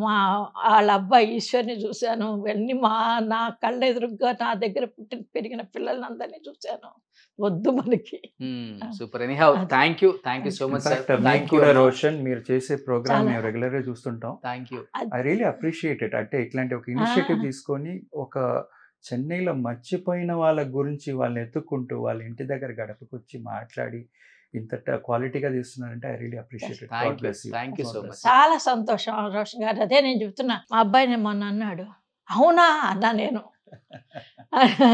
వాళ్ళ అబ్బాయి ఈశ్వర్ని చూశాను. ఇవన్నీ నా కళ్ళ ఎదురుగా నా దగ్గర పెరిగిన పిల్లల్ని అందరినీ చూశాను. వద్దు మనకి. Super. Anyhow thank you so much sir. Roshan, మీరు చేసే ప్రోగ్రామ్ మేము రెగ్యులర్ గా చూస్తుంటాం. Thank you. I really appreciate it. అంటే ఇట్లాంటి ఒక ఇనిషియేటివ్ తీసుకొని ఒక చెన్నైలో మర్చిపోయిన వాళ్ళ గురించి వాళ్ళని ఎత్తుక్కుంటూ వాళ్ళ ఇంటి దగ్గర గడపకొచ్చి మాట్లాడి ఇంత క్వాలిటీగా తీస్తున్నారంటే I really appreciate it. Thank you so much. చాలా సంతోషం రోషన్ గారు. అదే నేను చెప్తున్నా. మా అబ్బాయిని మొన్న అన్నాడు, అవునా అన్నా నేను.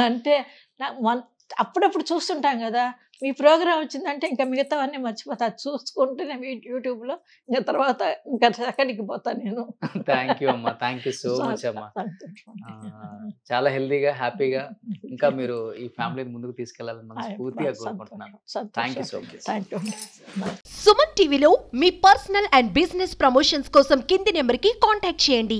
అంటే అప్పుడప్పుడు చూస్తుంటాం కదా, మీ ప్రోగ్రామ్ వచ్చిందంటే ఇంకా మిగతావన్నీ మర్చిపోతా. చూసుకుంటే నేను యూట్యూబ్లో ఇంకా తర్వాత ఇంకా సెకండ్కి పోతాను నేను. థ్యాంక్ యూ అమ్మా. థ్యాంక్ యూ సో మచ్ అమ్మా. చాలా హెల్దీగా, హ్యాపీగా ఇంకా మీరు ఈ ఫ్యామిలీని ముందుకు తీసుకెళ్లాలని మనస్ఫూర్తిగా కోరుకుంటున్నాను. Thank you so much. Suman టీవీలో మీ పర్సనల్ అండ్ బిజినెస్ ప్రమోషన్స్ కోసం కింది నెంబర్కి కాంటాక్ట్ చేయండి.